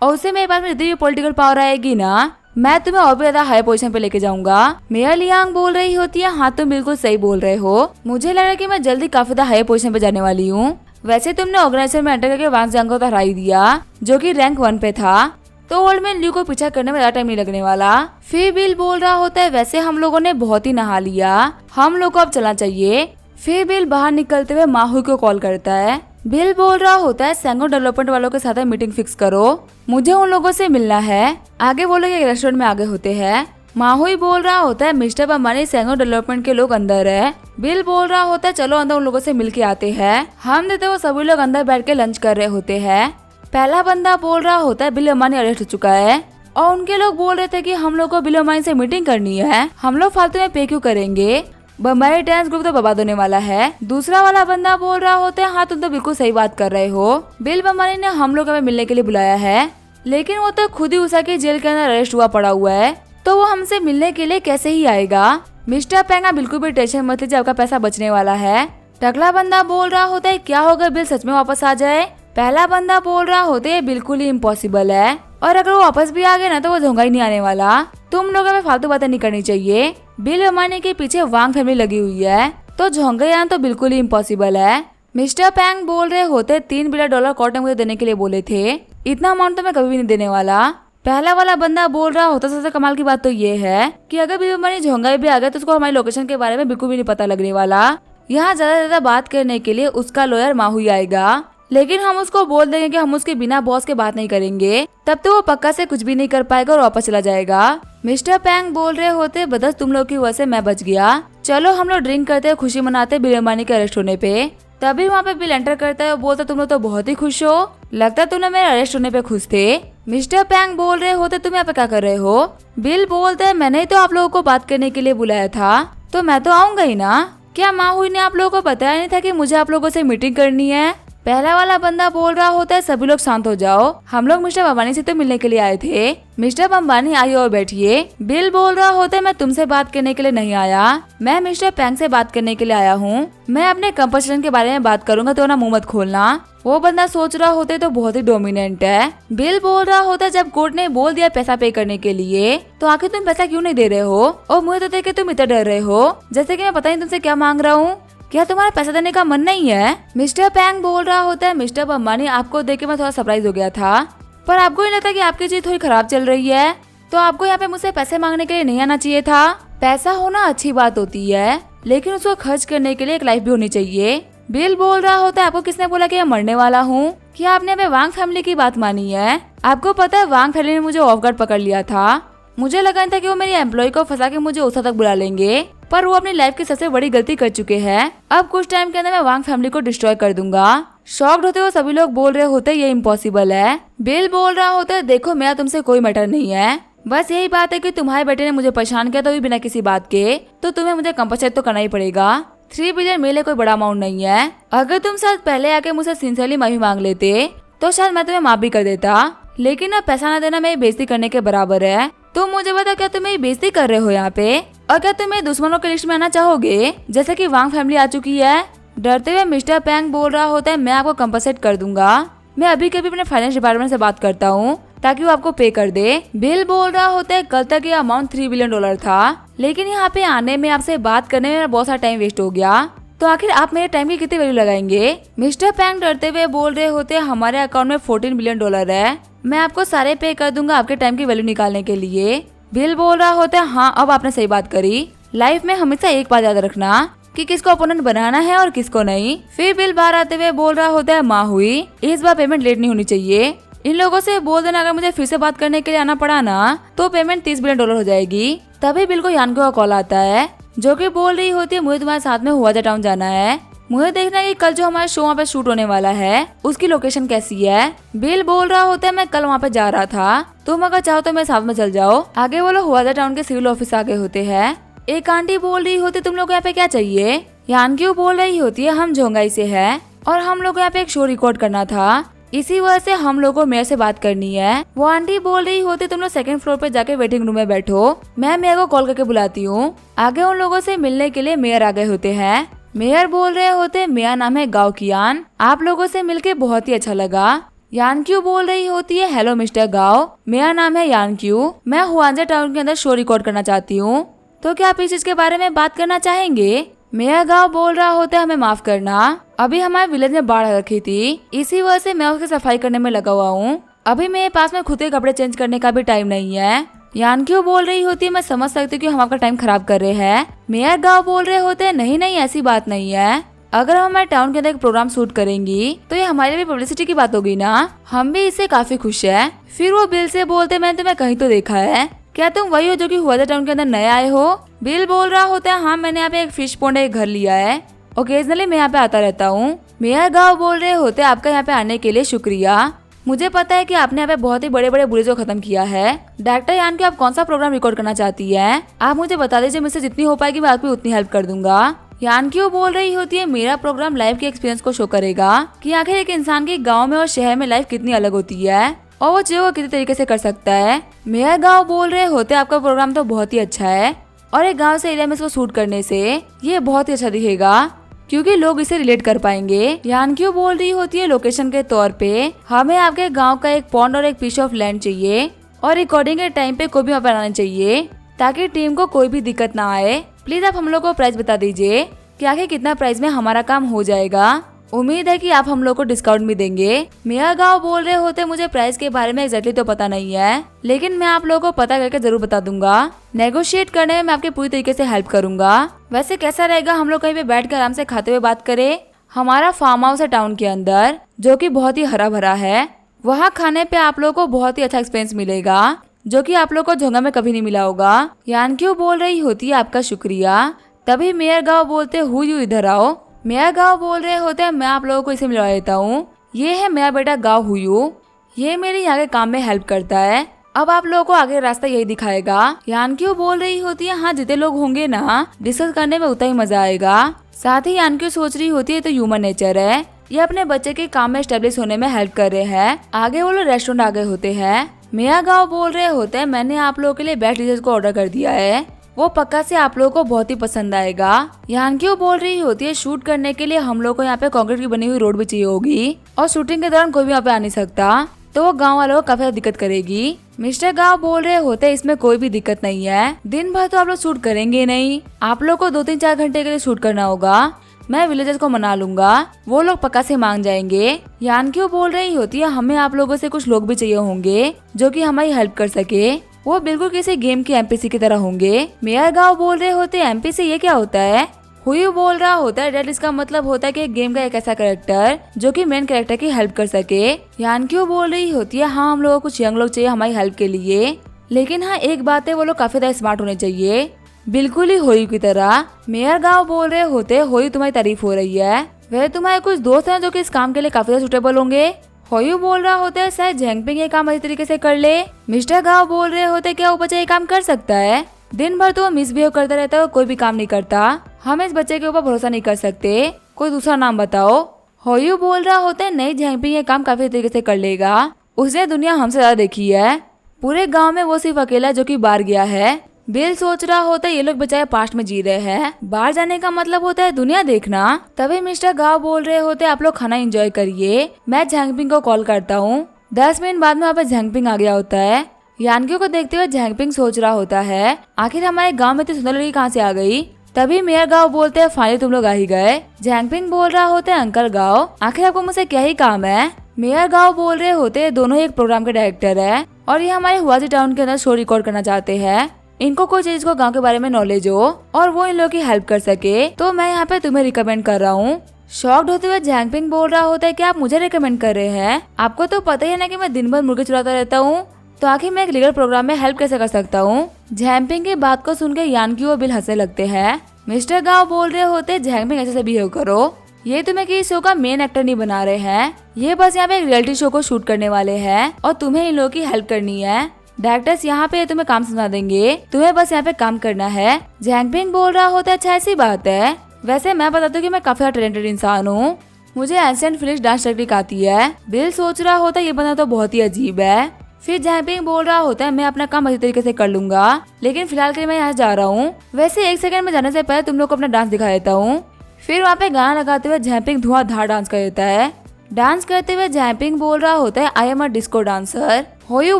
और उससे मेरे पास में जितनी भी पॉलिटिकल पावर आएगी ना मैं तुम्हें और भी ज्यादा हाई पोजीशन पे लेके जाऊंगा। मेयर लियांग बोल रही होती है हाँ तुम बिल्कुल सही बोल रहे हो, मुझे लग रहा है कि मैं जल्दी काफी ज्यादा हाई पोजीशन पे जाने वाली हूँ। वैसे तुमने ऑर्गेनाइजेशन में एंटर करके वांग जियांग को तो हरा ही दिया जो कि रैंक 1 पे था, तो ओल्ड मैन ल्यू को पीछा करने में ज्यादा टाइम नहीं लगने वाला। फिर बिल बोल रहा होता है वैसे हम लोगों ने बहुत ही नहा लिया, हम लोग को अब चलना चाहिए। फिर बिल बाहर निकलते हुए माहुई को कॉल करता है। बिल बोल रहा होता है सैंगो डेवलपमेंट वालों के साथ मीटिंग फिक्स करो, मुझे उन लोगों से मिलना है। आगे वो लोग एक रेस्टोरेंट में आगे होते हैं। माहुई बोल रहा होता है मिस्टर बम्बानी सैंगो डेवलपमेंट के लोग अंदर है। बिल बोल रहा होता है चलो अंदर उन लोगों से मिल के आते हैं। हम देते वो सभी लोग अंदर बैठ के लंच कर रहे होते हैं। पहला बंदा बोल रहा होता है बिल अम्बानी अरेस्ट हो चुका है और उनके लोग बोल रहे थे कि हम लोग को बिल अम्बानी से मीटिंग करनी है, हम लोग फालतू में पे क्यों करेंगे, बम्बई डांस ग्रुप तो बर्बाद होने वाला है। दूसरा वाला बंदा बोल रहा होता है हाँ तुम तो बिल्कुल सही बात कर रहे हो, बिल बम्बानी ने हम लोग हमें मिलने के लिए बुलाया है, लेकिन वो तो खुद ही उसा के जेल के अंदर अरेस्ट हुआ पड़ा हुआ है, तो वो हमसे मिलने के लिए कैसे ही आएगा। मिस्टर पेंगा बिल्कुल भी टेंशन मत लीजिए, आपका पैसा बचने वाला है। अगला बंदा बोल रहा होता है क्या होगा बिल सच में वापस आ जाए। पहला बंदा बोल रहा होता है बिल्कुल ही इम्पॉसिबल है और अगर वो वापस भी आ गए ना तो वो झोंका ही नहीं आने वाला, तुम लोगों में फालतू बातें नहीं करनी चाहिए। बिल अम्बानी के पीछे वांग फैमिली लगी हुई है तो झोंका आना तो बिल्कुल ही इम्पॉसिबल है। मिस्टर पैंग बोल रहे होते $3 बिलियन कोर्ट ने मुझे देने के लिए बोले थे, इतना अमाउंट तो मैं कभी भी नहीं देने वाला। पहला वाला बंदा बोल रहा होता सबसे कमाल की बात तो ये है कि अगर बिल अम्बानी झोंका भी आ गया तो उसको हमारी लोकेशन के बारे में बिल्कुल भी नहीं पता लगने वाला। यहाँ ज्यादा बात करने के लिए उसका लॉयर माहुई आएगा, लेकिन हम उसको बोल देंगे कि हम उसके बिना बॉस के बात नहीं करेंगे, तब तो वो पक्का से कुछ भी नहीं कर पाएगा और वापस चला जाएगा। मिस्टर पैंग बोल रहे होते बदस तुम लोग की वजह से मैं बच गया, चलो हम लोग ड्रिंक करते खुशी मनाते बिल अम्बानी के अरेस्ट होने पे। तभी वहाँ पे बिल एंटर करता है और बोलता तुम लोग तो बहुत ही खुश हो, लगता तुम लोग मेरे अरेस्ट होने पे खुश थे। मिस्टर पैंग बोल रहे होते तुम यहाँ पे क्या कर रहे हो। बिल बोलते है मैंने ही तो आप लोगों को बात करने के लिए बुलाया था, तो मैं तो आऊंगा ही ना, क्या माहुई ने आप लोगों को बताया नहीं था कि मुझे आप लोगों से मीटिंग करनी है। पहला वाला बंदा बोल रहा होता है सभी लोग शांत हो जाओ, हम लोग मिस्टर बम्बानी से तो मिलने के लिए आए थे। मिस्टर बम्बानी आइए और बैठिए। बिल बोल रहा होता है मैं तुमसे बात करने के लिए नहीं आया, मैं मिस्टर पैंग से बात करने के लिए आया हूँ, मैं अपने कंपटीशन के बारे में बात करूंगा तो ना मुंह मत खोलना। वो बंदा सोच रहा होता है तो बहुत ही डोमिनेंट है। बिल बोल रहा होता है जब कोर्ट ने बोल दिया पैसा पे करने के लिए तो आखिर तुम पैसा क्यों नहीं दे रहे हो, और मुझे तो देख के तुम इतना डर रहे हो जैसे कि मैं पता नहीं तुमसे क्या मांग रहा हूँ, क्या तुम्हारा पैसा देने का मन नहीं है। मिस्टर पैंग बोल रहा होता है मिस्टर बम्बानी आपको देख के मैं थोड़ा सरप्राइज हो गया था, पर आपको नहीं लगता कि आपकी चीज थोड़ी खराब चल रही है। तो आपको यहाँ पे मुझसे पैसे मांगने के लिए नहीं आना चाहिए था। पैसा होना अच्छी बात होती है, लेकिन उसको खर्च करने के लिए एक लाइफ भी होनी चाहिए। बिल बोल रहा होता है, आपको किसने बोला कि मैं मरने वाला हूँ? क्या आपने अभी वांग फैमिली की बात मानी है? आपको पता है वांग फैमिली ने मुझे ऑफ गार्ड पकड़ लिया था। मुझे लगा था कि वो मेरी एम्प्लॉय को फंसा के मुझे ओसा तक बुला लेंगे, पर वो अपनी लाइफ की सबसे बड़ी गलती कर चुके हैं। अब कुछ टाइम के अंदर मैं वांग फैमिली को डिस्ट्रॉय कर दूंगा। शॉक्ड होते हुए सभी लोग बोल रहे होते ये इम्पॉसिबल है। बिल बोल रहा होता है, देखो मेरा तुमसे कोई मैटर नहीं है, बस यही बात है कि तुम्हारे बेटे ने मुझे परेशान किया, तो भी बिना किसी बात के, तो तुम्हें मुझे कंपनसेट तो करना ही पड़ेगा। 3 बिलियन मेरे लिए कोई बड़ा अमाउंट नहीं है। अगर तुम शायद पहले आके मुझसे सिंसियरली माफी मांग लेते तो शायद मैं तुम्हें माफ भी कर देता, लेकिन अब पैसा न देना मेरी बेइज्जती करने के बराबर है। तो मुझे बता, क्या तुम मेरी बेइज्जती कर रहे हो यहाँ पे? और क्या तुम मेरे दुश्मनों की लिस्ट में आना चाहोगे, जैसे कि वांग फैमिली आ चुकी है? डरते हुए मिस्टर पैंग बोल रहा होता है, मैं आपको कंपनसेट कर दूंगा। मैं अभी कभी अपने फाइनेंस डिपार्टमेंट से बात करता हूँ ताकि वो आपको पे कर दे। बिल बोल रहा होता है, कल तक ये अमाउंट $3 बिलियन था, लेकिन यहाँ पे आने में, आपसे बात करने में मेरा बहुत सारा टाइम वेस्ट हो गया। तो आखिर आप मेरे टाइम की कितनी वैल्यू लगाएंगे? मिस्टर पैंग डरते हुए बोल रहे होते, हमारे अकाउंट में $14 बिलियन है, मैं आपको सारे पे कर दूंगा आपके टाइम की वैल्यू निकालने के लिए। बिल बोल रहा होता है, हाँ अब आपने सही बात करी। लाइफ में हमेशा एक बात याद रखना कि किसको अपोनेंट बनाना है और किसको नहीं। फिर बिल बाहर आते हुए बोल रहा होता है, माँ हुई, इस बार पेमेंट लेट नहीं होनी चाहिए। इन लोगों से बोल देना अगर मुझे फिर से बात करने के लिए आना पड़ा ना, तो पेमेंट $30 बिलियन हो जाएगी। तभी बिल को यानको का कॉल आता है, जो कि बोल रही होती है, मुझे तुम्हारे साथ में हुआजा टाउन जाना है, मुझे देखना है कि कल जो हमारा शो वहाँ पे शूट होने वाला है उसकी लोकेशन कैसी है। बिल बोल रहा होता है, मैं कल वहाँ पे जा रहा था, तुम अगर चाहो तो मेरे साथ में चल जाओ। आगे वो लोग हुआजा टाउन के सिविल ऑफिस आगे होते हैं। एक आंटी बोल रही होती, तुम लोग यहाँ पे क्या चाहिए? यानक्यू बोल रही होती है, हम जोंगाई से है और हम लोग यहाँ पे एक शो रिकॉर्ड करना था, इसी वजह से हम लोग को मेयर से बात करनी है। वो आंटी बोल रही होती, तुम लोग 2nd फ्लोर पे जाके वेटिंग रूम में बैठो, मैं मेयर को कॉल करके बुलाती हूँ। आगे उन लोगों से मिलने के लिए मेयर आ गए होते हैं। मेयर बोल रहे होते, मेरा नाम है गाओ कियान, आप लोगों से मिलके बहुत ही अच्छा लगा। यानक्यू बोल रही होती है, हेलो मिस्टर गाओ, मेरा नाम है यानक्यू, मैं हुआंजा टाउन के अंदर शो रिकॉर्ड करना चाहती हूँ, तो क्या आप इस चीज के बारे में बात करना चाहेंगे? मेरा गाँव बोल रहा होता है, हमें माफ करना, अभी हमारे विलेज में बाढ़ आ रखी थी, इसी वजह से मैं उसकी सफाई करने में लगा हुआ हूँ, अभी मेरे पास में खुद के कपड़े चेंज करने का भी टाइम नहीं है। यानक्यू बोल रही होती है, मैं समझ सकती हूँ कि हम आपका टाइम खराब कर रहे हैं। मेयर गाँव बोल रहे होते हैं, नहीं नहीं ऐसी बात नहीं है, अगर हम हमारे टाउन के अंदर एक प्रोग्राम शूट करेंगी तो ये हमारे लिए पब्लिसिटी की बात होगी ना, हम भी इससे काफी खुश है। फिर वो बिल से बोलते, मैंने तुम्हें कहीं तो देखा है, क्या तुम वही हो जो कि हुआजा टाउन के अंदर नए आए हो? बिल बोल रहा होता है, हाँ मैंने यहाँ पे एक फिश पॉन्ड एक घर लिया है, ओकेजनली मैं यहाँ पे आता रहता हूँ। मेयर गाँव बोल रहे होते, आपका यहाँ पे आने के लिए शुक्रिया, मुझे पता है कि आपने यहाँ पे बहुत ही बड़े बड़े बुलेज को खत्म किया है। डायरेक्टर यान के आप कौन सा प्रोग्राम रिकॉर्ड करना चाहती है, आप मुझे बता दीजिए, मुझसे जितनी हो पाएगी मैं आपकी उतनी हेल्प कर दूंगा। यानक्यू बोल रही होती है, मेरा प्रोग्राम लाइफ के एक्सपीरियंस को शो करेगा कि आखिर एक इंसान की गांव में और शहर में लाइफ कितनी अलग होती है और वो चीजों को कितने तरीके से कर सकता है। मेयर गाँव बोल रहे होते, आपका प्रोग्राम तो बहुत ही अच्छा है और एक गाँव से एरिया में इसको शूट करने से ये बहुत ही अच्छा दिखेगा क्योंकि लोग इसे रिलेट कर पाएंगे। यानक्यू बोल रही होती है, लोकेशन के तौर पे हमें आपके गांव का एक पॉन्ड और एक पीस ऑफ लैंड चाहिए और रिकॉर्डिंग के टाइम पे कोई भी वहाँ पर आना चाहिए ताकि टीम को कोई भी दिक्कत ना आए। प्लीज आप हम लोग को प्राइस बता दीजिए कि आखिर कितना प्राइस में हमारा काम हो जाएगा, उम्मीद है कि आप हम लोग को डिस्काउंट भी देंगे। मेयर गाँव बोल रहे होते, मुझे प्राइस के बारे में एग्जैक्टली तो पता नहीं है, लेकिन मैं आप लोगों को पता करके जरूर बता दूंगा। नेगोशिएट करने में मैं आपके पूरी तरीके से हेल्प करूंगा। वैसे कैसा रहेगा हम लोग कहीं पे बैठ कर आराम से खाते हुए बात करें? हमारा फार्म हाउस है टाउन के अंदर जो कि बहुत ही हरा भरा है, वहाँ खाने पे आप लोग को बहुत ही अच्छा एक्सपीरियंस मिलेगा जो कि आप लोग को झोंगा में कभी नहीं मिला होगा। यानक्यू बोल रही होती है, आपका शुक्रिया। तभी मेयर गाँव बोलते, हु यू, इधर आओ। मेयर गाँव बोल रहे होते हैं, मैं आप लोगों को इसे मिलवा देता हूँ, ये है मेरा बेटा गाँव हुयू, ये मेरे यहाँ के काम में हेल्प करता है, अब आप लोगों को आगे रास्ता यही दिखाएगा। यानक्यू बोल रही होती है, हाँ जितने लोग होंगे ना डिस्कस करने में उतना ही मजा आएगा। साथ ही यानक्यू सोच रही होती है, तो ह्यूमन नेचर है, ये अपने बच्चे के काम में एस्टेब्लिश होने में हेल्प कर रहे हैं। आगे वो लोग रेस्टोरेंट आ गए होते हैं। मेयर गाँव बोल रहे होते हैं, मैंने आप लोगों के लिए बेस्ट डिशेज को ऑर्डर कर दिया है, वो पक्का से आप लोगों को बहुत ही पसंद आएगा। यानक्यू बोल रही होती है, शूट करने के लिए हम लोग को यहाँ पे कंक्रीट की बनी हुई रोड भी चाहिए होगी और शूटिंग के दौरान कोई भी यहाँ पे आ नहीं सकता, तो वो गाँव वालों को काफी ज्यादा दिक्कत करेगी। मिस्टर गाँव बोल रहे होते हैं, इसमें कोई भी दिक्कत नहीं है, दिन भर तो आप लोग शूट करेंगे नहीं, आप लोग को 2-3-4 घंटे के लिए शूट करना होगा, मैं विलेजर्स को मना लूंगा, वो लोग पक्का से मांग जाएंगे। यानक्यू बोल रही होती है, हमें आप लोगों से कुछ लोग भी चाहिए होंगे जो कि हमारी हेल्प कर सके। वो बिल्कुल किसी गेम की एमपीसी की तरह होंगे। मेयर गाओ बोल रहे होते एमपीसी ये क्या होता है। हुयू बोल रहा होता है डेट इसका मतलब होता है कि गेम का एक ऐसा कैरेक्टर जो कि मेन कैरेक्टर की हेल्प कर सके। यानक्यू बोल रही होती है हाँ हम लोगों को कुछ यंग लोग चाहिए हमारी हेल्प के लिए, लेकिन हाँ एक बात है वो लोग काफी ज्यादा स्मार्ट होने चाहिए, बिल्कुल ही होयू की तरह। मेयर गाओ बोल रहे होते होयू तुम्हारी तारीफ हो रही है, वह तुम्हारे कुछ दोस्त हैं जो कि इस काम के लिए काफी ज्यादा सुटेबल होंगे। होयू बोल रहा होता है शायद झेंगपिंग ये काम अच्छी तरीके से कर ले। मिस्टर गाओ बोल रहे होते क्या वो बच्चा ये काम कर सकता है, दिन भर तो वो मिसबिहेव करता रहता है और कोई भी काम नहीं करता, हम इस बच्चे के ऊपर भरोसा नहीं कर सकते, कोई दूसरा नाम बताओ। होयू बोल रहा होता है नहीं झेंगपिंग ये काम काफी तरीके से कर लेगा, उसने दुनिया हमसे ज्यादा देखी है, पूरे गांव में वो सिर्फ अकेला जो कि बाहर गया है। बिल सोच रहा होता है ये लोग बेचारे पास्ट में जी रहे हैं, बाहर जाने का मतलब होता है दुनिया देखना। तभी मिस्टर गाओ बोल रहे होते आप लोग खाना एंजॉय करिए, मैं झेंगपिंग को कॉल करता हूँ। 10 मिनट बाद में वहाँ पे झेंगपिंग आ गया होता है। यानक्यू को देखते हुए झेंगपिंग सोच रहा होता है आखिर हमारे गांव में इतनी सुंदर लड़की कहाँ से आ गई। तभी मेयर गाओ बोलते हैं फाइनली तुम लोग आ ही गए। झेंगपिंग बोल रहा होता है अंकल गाओ आखिर आपको मुझसे क्या ही काम है। मेयर गाओ बोल रहे होते दोनों ही एक प्रोग्राम के डायरेक्टर है और ये हमारे हुआजी टाउन के अंदर शो रिकॉर्ड करना चाहते हैं, इनको कोई चीज को गांव के बारे में नॉलेज हो और वो इन लोगों की हेल्प कर सके, तो मैं यहाँ पे तुम्हें रिकमेंड कर रहा हूँ। शॉक्ड होते हुए झेंगपिंग बोल रहा होता है कि आप मुझे रिकमेंड कर रहे हैं, आपको तो पता ही है ना कि मैं दिन भर मुर्गे चुराता रहता हूँ, तो आखिर मैं एक लीगल प्रोग्राम में हेल्प कैसे कर सकता हूँ। झेंगपिंग की बात को सुनकर यानक्यू और बिल हंसने लगते हैं। मिस्टर गाओ बोल रहे होते झेंगपिंग ऐसे बिहेव करो, ये तुम्हें किसी शो का मेन एक्टर नहीं बना रहे हैं, ये बस यहाँ पे एक रियलिटी शो को शूट करने वाले हैं और तुम्हें इन लोगों की हेल्प करनी है। डायरेक्टर्स यहाँ पे तुम्हें काम समझा देंगे, तुम्हें बस यहाँ पे काम करना है। झेंगपिंग बोल रहा होता है अच्छा ऐसी बात है, वैसे मैं बताता हूँ कि मैं काफी टैलेंटेड इंसान हूँ, मुझे एंशिएंट फिनिश डांस टेक्निक आती है। बिल सोच रहा होता है ये बंदा तो बहुत ही अजीब है। फिर झेंगपिंग बोल रहा होता है मैं अपना काम अच्छी तरीके से कर लूंगा, लेकिन फिलहाल के लिए मैं यहाँ जा रहा हूँ, वैसे 1 सेकंड में जाने से पहले तुम लोग को अपना डांस दिखा देता हूँ। फिर वहाँ पे गाना लगाते हुए झेंगपिंग धुआंधार डांस कर देता है। डांस करते हुए झेंगपिंग बोल रहा होता है I am a disco dancer. होयू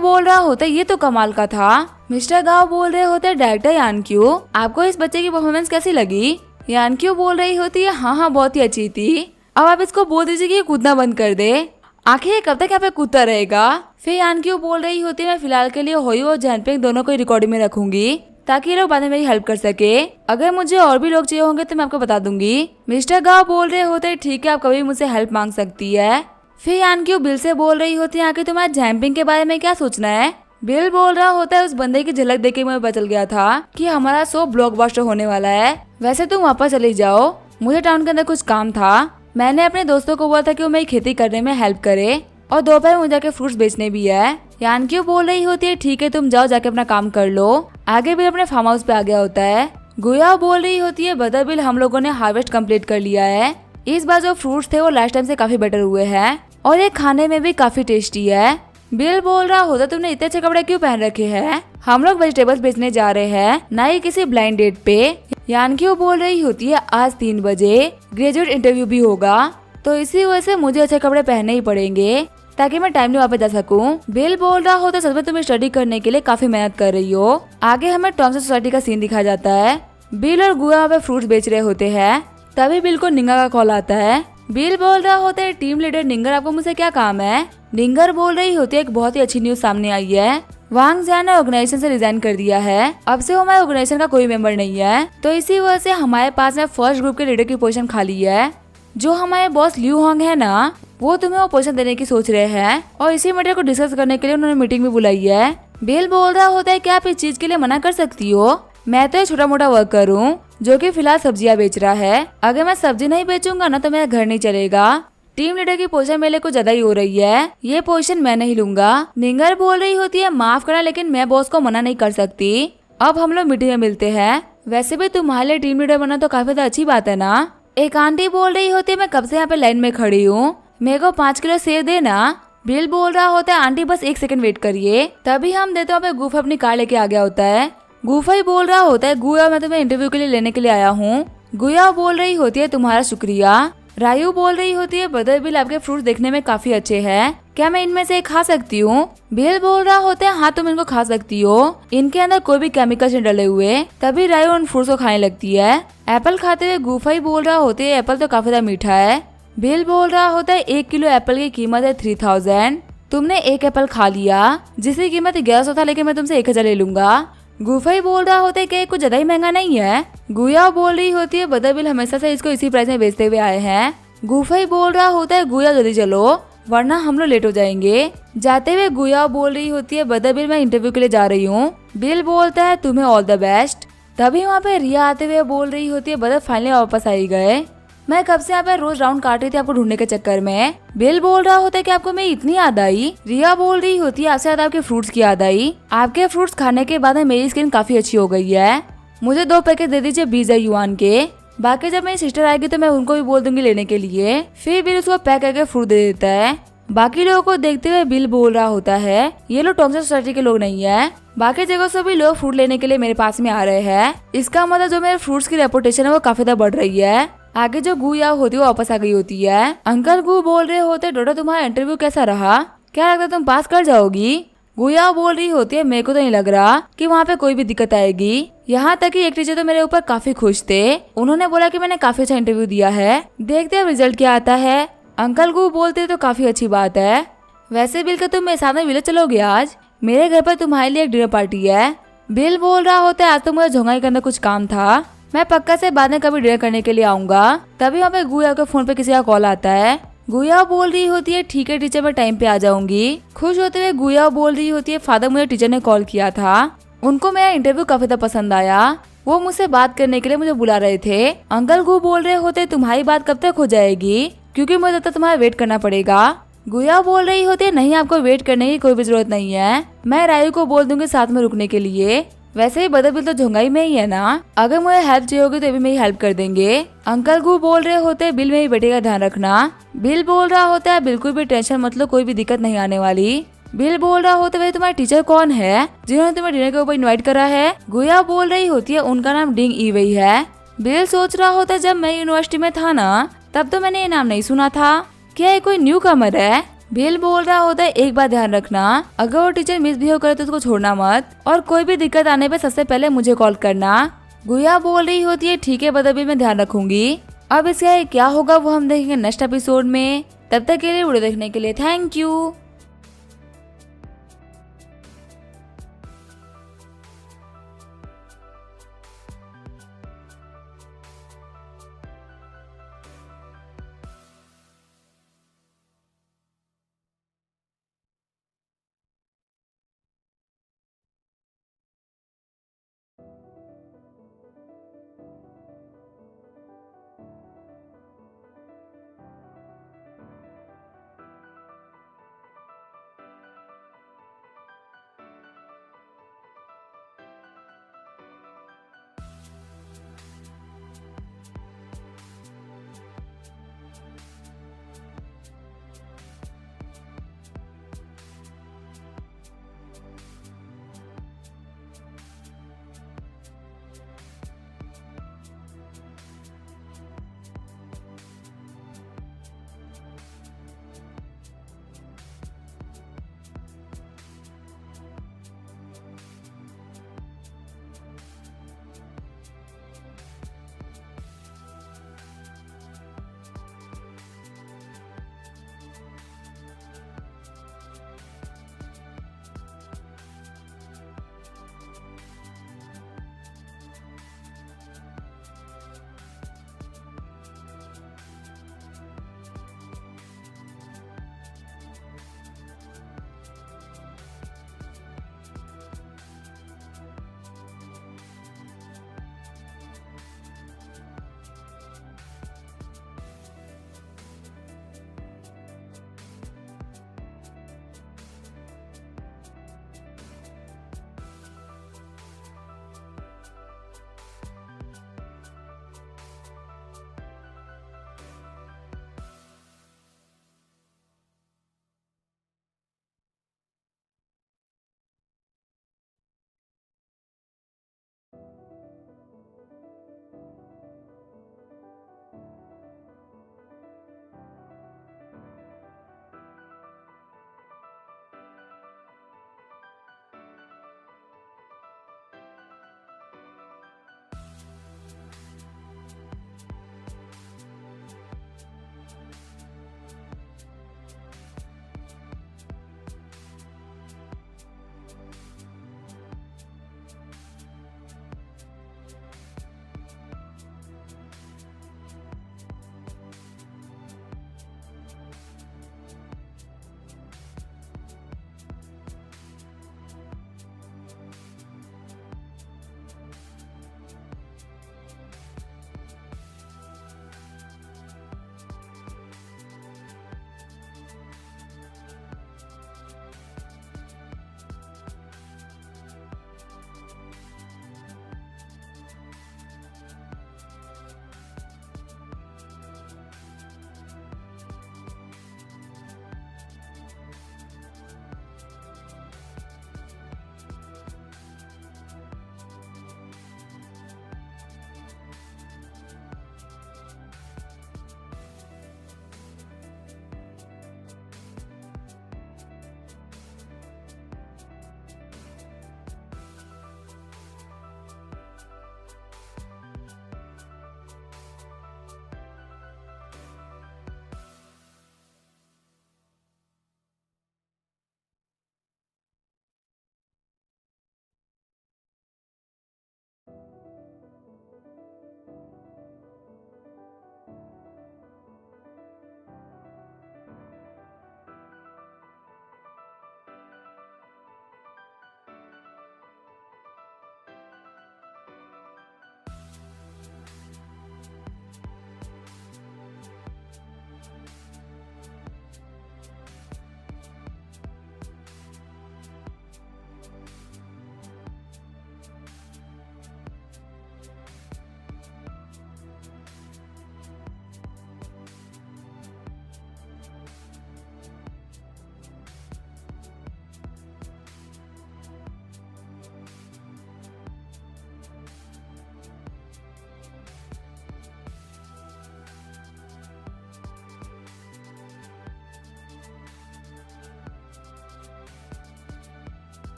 बोल रहा होता है ये तो कमाल का था। मिस्टर गाओ बोल रहे होते डायरेक्टर यानक्यू आपको इस बच्चे की परफॉर्मेंस कैसी लगी। यानक्यू बोल रही होती है हाँ बहुत ही अच्छी थी, अब आप इसको बोल दीजिए कि ये कूदना बंद कर दे, आखिर ये कब तक यहाँ पे कूदता रहेगा। फिर यानक्यू बोल रही होती है मैं फिलहाल के लिए होयू और झेंगपिंग दोनों को रिकॉर्डिंग में रखूंगी ताकि ये लोग बाद में मेरी हेल्प कर सके, अगर मुझे और भी लोग चाहिए होंगे तो मैं आपको बता दूंगी। मिस्टर गाओ बोल रहे होते हैं ठीक है आप कभी मुझसे हेल्प मांग सकती है। फिर यानक्यू बिल से बोल रही होती है आखिर तुम्हारे झेंगपिंग के बारे में क्या सोचना है। बिल बोल रहा होता है उस बंदे की झलक देख के मुझे पता चल गया था कि हमारा शो ब्लॉकबस्टर होने वाला है, वैसे तुम वापस चली जाओ, मुझे टाउन के अंदर कुछ काम था, मैंने अपने दोस्तों को बोला था कि वो मेरी खेती करने में हेल्प करे और दोपहर में मुझे जाके फ्रूट्स बेचने भी है। यानक्यू बोल रही होती है ठीक है तुम जाओ जाके अपना काम कर लो। आगे बिल अपने फार्म हाउस पे आ गया होता है। गुया बोल रही होती है बदर बिल हम लोगों ने हार्वेस्ट कंप्लीट कर लिया है, इस बार जो फ्रूट्स थे वो लास्ट टाइम से काफी बेटर हुए हैं और ये खाने में भी काफी टेस्टी है। बिल बोल रहा होता तुमने इतने अच्छे कपड़े क्यों पहन रखे हैं, हम लोग वेजिटेबल्स बेचने जा रहे हैं ना ही किसी ब्लाइंड डेट पे। यानक्यू बोल रही होती है आज 3 बजे ग्रेजुएट इंटरव्यू भी होगा, तो इसी वजह से मुझे अच्छे कपड़े पहनने ही पड़ेंगे ताकि मैं टाइमली वापस जा सकूं। बिल बोल रहा होता सच में तुम स्टडी करने के लिए काफी मेहनत कर रही हो। आगे हमें टॉमसन सोसाइटी का सीन दिखाया जाता है, बिल और गुआ पे फ्रूट्स बेच रहे होते हैं। तभी बिल को निंगा का कॉल आता है। बिल बोल रहा होता है टीम लीडर निंगर आपको मुझसे क्या काम है। निंगर बोल रही होती है एक बहुत ही अच्छी न्यूज सामने आई है, वांग जैन ने ऑर्गेनाइजेशन से रिजाइन कर दिया है, अब से वो हमारे ऑर्गेनाइजेशन का कोई मेंबर नहीं है, तो इसी वजह से हमारे पास में फर्स्ट ग्रुप के लीडर की पोजीशन खाली है। जो हमारे बॉस ल्यू होंग है ना, वो तुम्हें वो पोजीशन देने की सोच रहे हैं और इसी मैटर को डिस्कस करने के लिए उन्होंने मीटिंग भी बुलाई है। बिल बोल रहा होता है क्या आप इस चीज के लिए मना कर सकती हो, मैं तो छोटा मोटा वर्कर हूँ जो कि फिलहाल सब्जियां बेच रहा है, अगर मैं सब्जी नहीं बेचूंगा ना तो मेरा घर नहीं चलेगा। टीम लीडर की पोजीशन मेरे को ज्यादा ही हो रही है, ये पोजीशन मैं नहीं लूंगा। निंगर बोल रही होती है माफ करना लेकिन मैं बॉस को मना नहीं कर सकती, अब हम लोग मीटिंग में मिलते हैं, वैसे भी तुम्हारे लिए टीम लीडर बनना तो काफी अच्छी बात है ना। एक आंटी बोल रही होती है मैं कब से यहाँ पे लाइन में खड़ी हूँ, मेरे को 5 किलो सेब देना। बिल बोल रहा होता है आंटी बस 1 सेकंड वेट करिए, तभी हम देते हैं गुफा अपनी कार लेके आ गया होता है। गुफा ही बोल रहा होता है गुया मैं तुम्हें इंटरव्यू के लिए लेने के लिए आया हूँ। गुया बोल रही होती है तुम्हारा शुक्रिया। रायू बोल रही होती है बदर बिल आपके फ्रूट्स देखने में काफी अच्छे हैं, क्या मैं इनमें से एक खा सकती हूँ। बिल बोल रहा होता है हाँ तुम इनको खा सकती हो, इनके अंदर कोई भी केमिकल्स नहीं डले हुए। तभी रायू उन फ्रूट्स को खाने लगती है। एप्पल खाते हुए गुफा ही बोल रहा होता है एप्पल तो काफी ज्यादा मीठा है। बिल बोल रहा होता है 1 किलो एप्पल की कीमत है 3000। तुमने एक एप्पल खा लिया जिसकी कीमत 1100 था, लेकिन मैं तुमसे 1000 ले लूंगा। गुफई बोल रहा होता है कि कुछ ज्यादा ही महंगा नहीं है। गुया बोल रही होती है बदरबिल हमेशा से इसको इसी प्राइस में बेचते हुए आए हैं। गुफई बोल रहा होता है गुया जल्दी चलो वरना हम लोग लेट हो जाएंगे। जाते हुए गुया बोल रही होती है बदरबिल मैं इंटरव्यू के लिए जा रही हूँ। बिल बोलता है तुम्हें ऑल द बेस्ट। तभी वहाँ पे रिया आते हुए बोल रही होती है बदर फाइनली वापस आई गए। मैं कब से यहाँ पे रोज राउंड काट रही थी आपको ढूंढने के चक्कर में। बिल बोल रहा होता है कि आपको मेरी इतनी याद आई। रिया बोल रही होती है आपसे याद आपके फ्रूट्स की याद आई। आपके फ्रूट्स खाने के बाद मेरी स्किन काफी अच्छी हो गई है। मुझे 2 पैकेट दे दीजिए 20 युआन के। बाकी जब मेरी सिस्टर आएगी तो मैं उनको भी बोल दूंगी लेने के लिए। फिर बिल उसको पैक करके फ्रूट दे देता है। बाकी लोगों को देखते हुए बिल बोल रहा होता है ये लोग टॉक्सिक सोसाइटी के लोग नहीं है। बाकी जगह से भी लोग फ्रूट लेने के लिए मेरे पास में आ रहे हैं। इसका मतलब जो मेरे फ्रूट्स की रेपुटेशन है वो काफी ज्यादा बढ़ रही है। आगे जो गुया होती है वो वापस आ गई होती है। अंकल गु बोल रहे होते डोडा तुम्हारा इंटरव्यू कैसा रहा, क्या लगता है तुम पास कर जाओगी। गुया बोल रही होती है मेरे को तो नहीं लग रहा कि वहाँ पे कोई भी दिक्कत आएगी। यहाँ तक कि एक टीचर तो मेरे ऊपर काफी खुश थे। उन्होंने बोला कि मैंने काफी अच्छा इंटरव्यू दिया है, देखते हैं रिजल्ट क्या आता है। अंकल गु बोलते तो काफी अच्छी बात है। वैसे बिल का तुम मेरे साथ में विलेज चलोगे आज, मेरे घर पर तुम्हारे लिए एक डिनर पार्टी है। बिल बोल रहा होता है आज तो मुझे झोंगाई के अंदर कुछ काम था, मैं पक्का से बाद में कभी डिनर करने के लिए आऊंगा। तभी वहाँ पे गुया के फोन पे किसी का कॉल आता है। गुया बोल रही होती है ठीक है टीचर मैं टाइम पे आ जाऊंगी। खुश होते हुए गुया बोल रही होती है फादर मुझे टीचर ने कॉल किया था, उनको मेरा इंटरव्यू काफी ज्यादा पसंद आया, वो मुझसे बात करने के लिए मुझे बुला रहे थे। अंकल गु बोल रहे होते तुम्हारी बात कब तक हो जाएगी क्योंकि मुझे तब तक तुम्हारा वेट करना पड़ेगा। गुया बोल रही होती है नहीं आपको वेट करने की कोई भी जरूरत नहीं है, मैं रायू को बोल दूंगी साथ में रुकने के लिए। वैसे ही बदरबिल तो झोंगाई में ही है ना, अगर मुझे हेल्प चाहिए होगी तो भी मेरी हेल्प कर देंगे। अंकल गु बोल रहे होते हैं बिल मेरी बेटे का ध्यान रखना। बिल बोल रहा होता है बिल्कुल भी टेंशन मत लो कोई भी दिक्कत नहीं आने वाली। बिल बोल रहा होता है तुम्हारे टीचर कौन है जिन्होंने तुम्हें डिनर के ऊपर इनवाइट करा है। गुया बोल रही होती है उनका नाम डिंग ईवई है। बिल सोच रहा होता है जब मैं यूनिवर्सिटी में था ना तब तो मैंने ये नाम नहीं सुना था, क्या ये कोई न्यू कमर है। बिल बोल रहा होता है एक बात ध्यान रखना अगर वो टीचर मिसबिहेव करे तो उसको छोड़ना मत और कोई भी दिक्कत आने पे सबसे पहले मुझे कॉल करना। गुया बोल रही होती है ठीक है बदरबिल मैं ध्यान रखूंगी। अब इसका क्या होगा वो हम देखेंगे नेक्स्ट एपिसोड में। तब तक के लिए वीडियो देखने के लिए थैंक यू।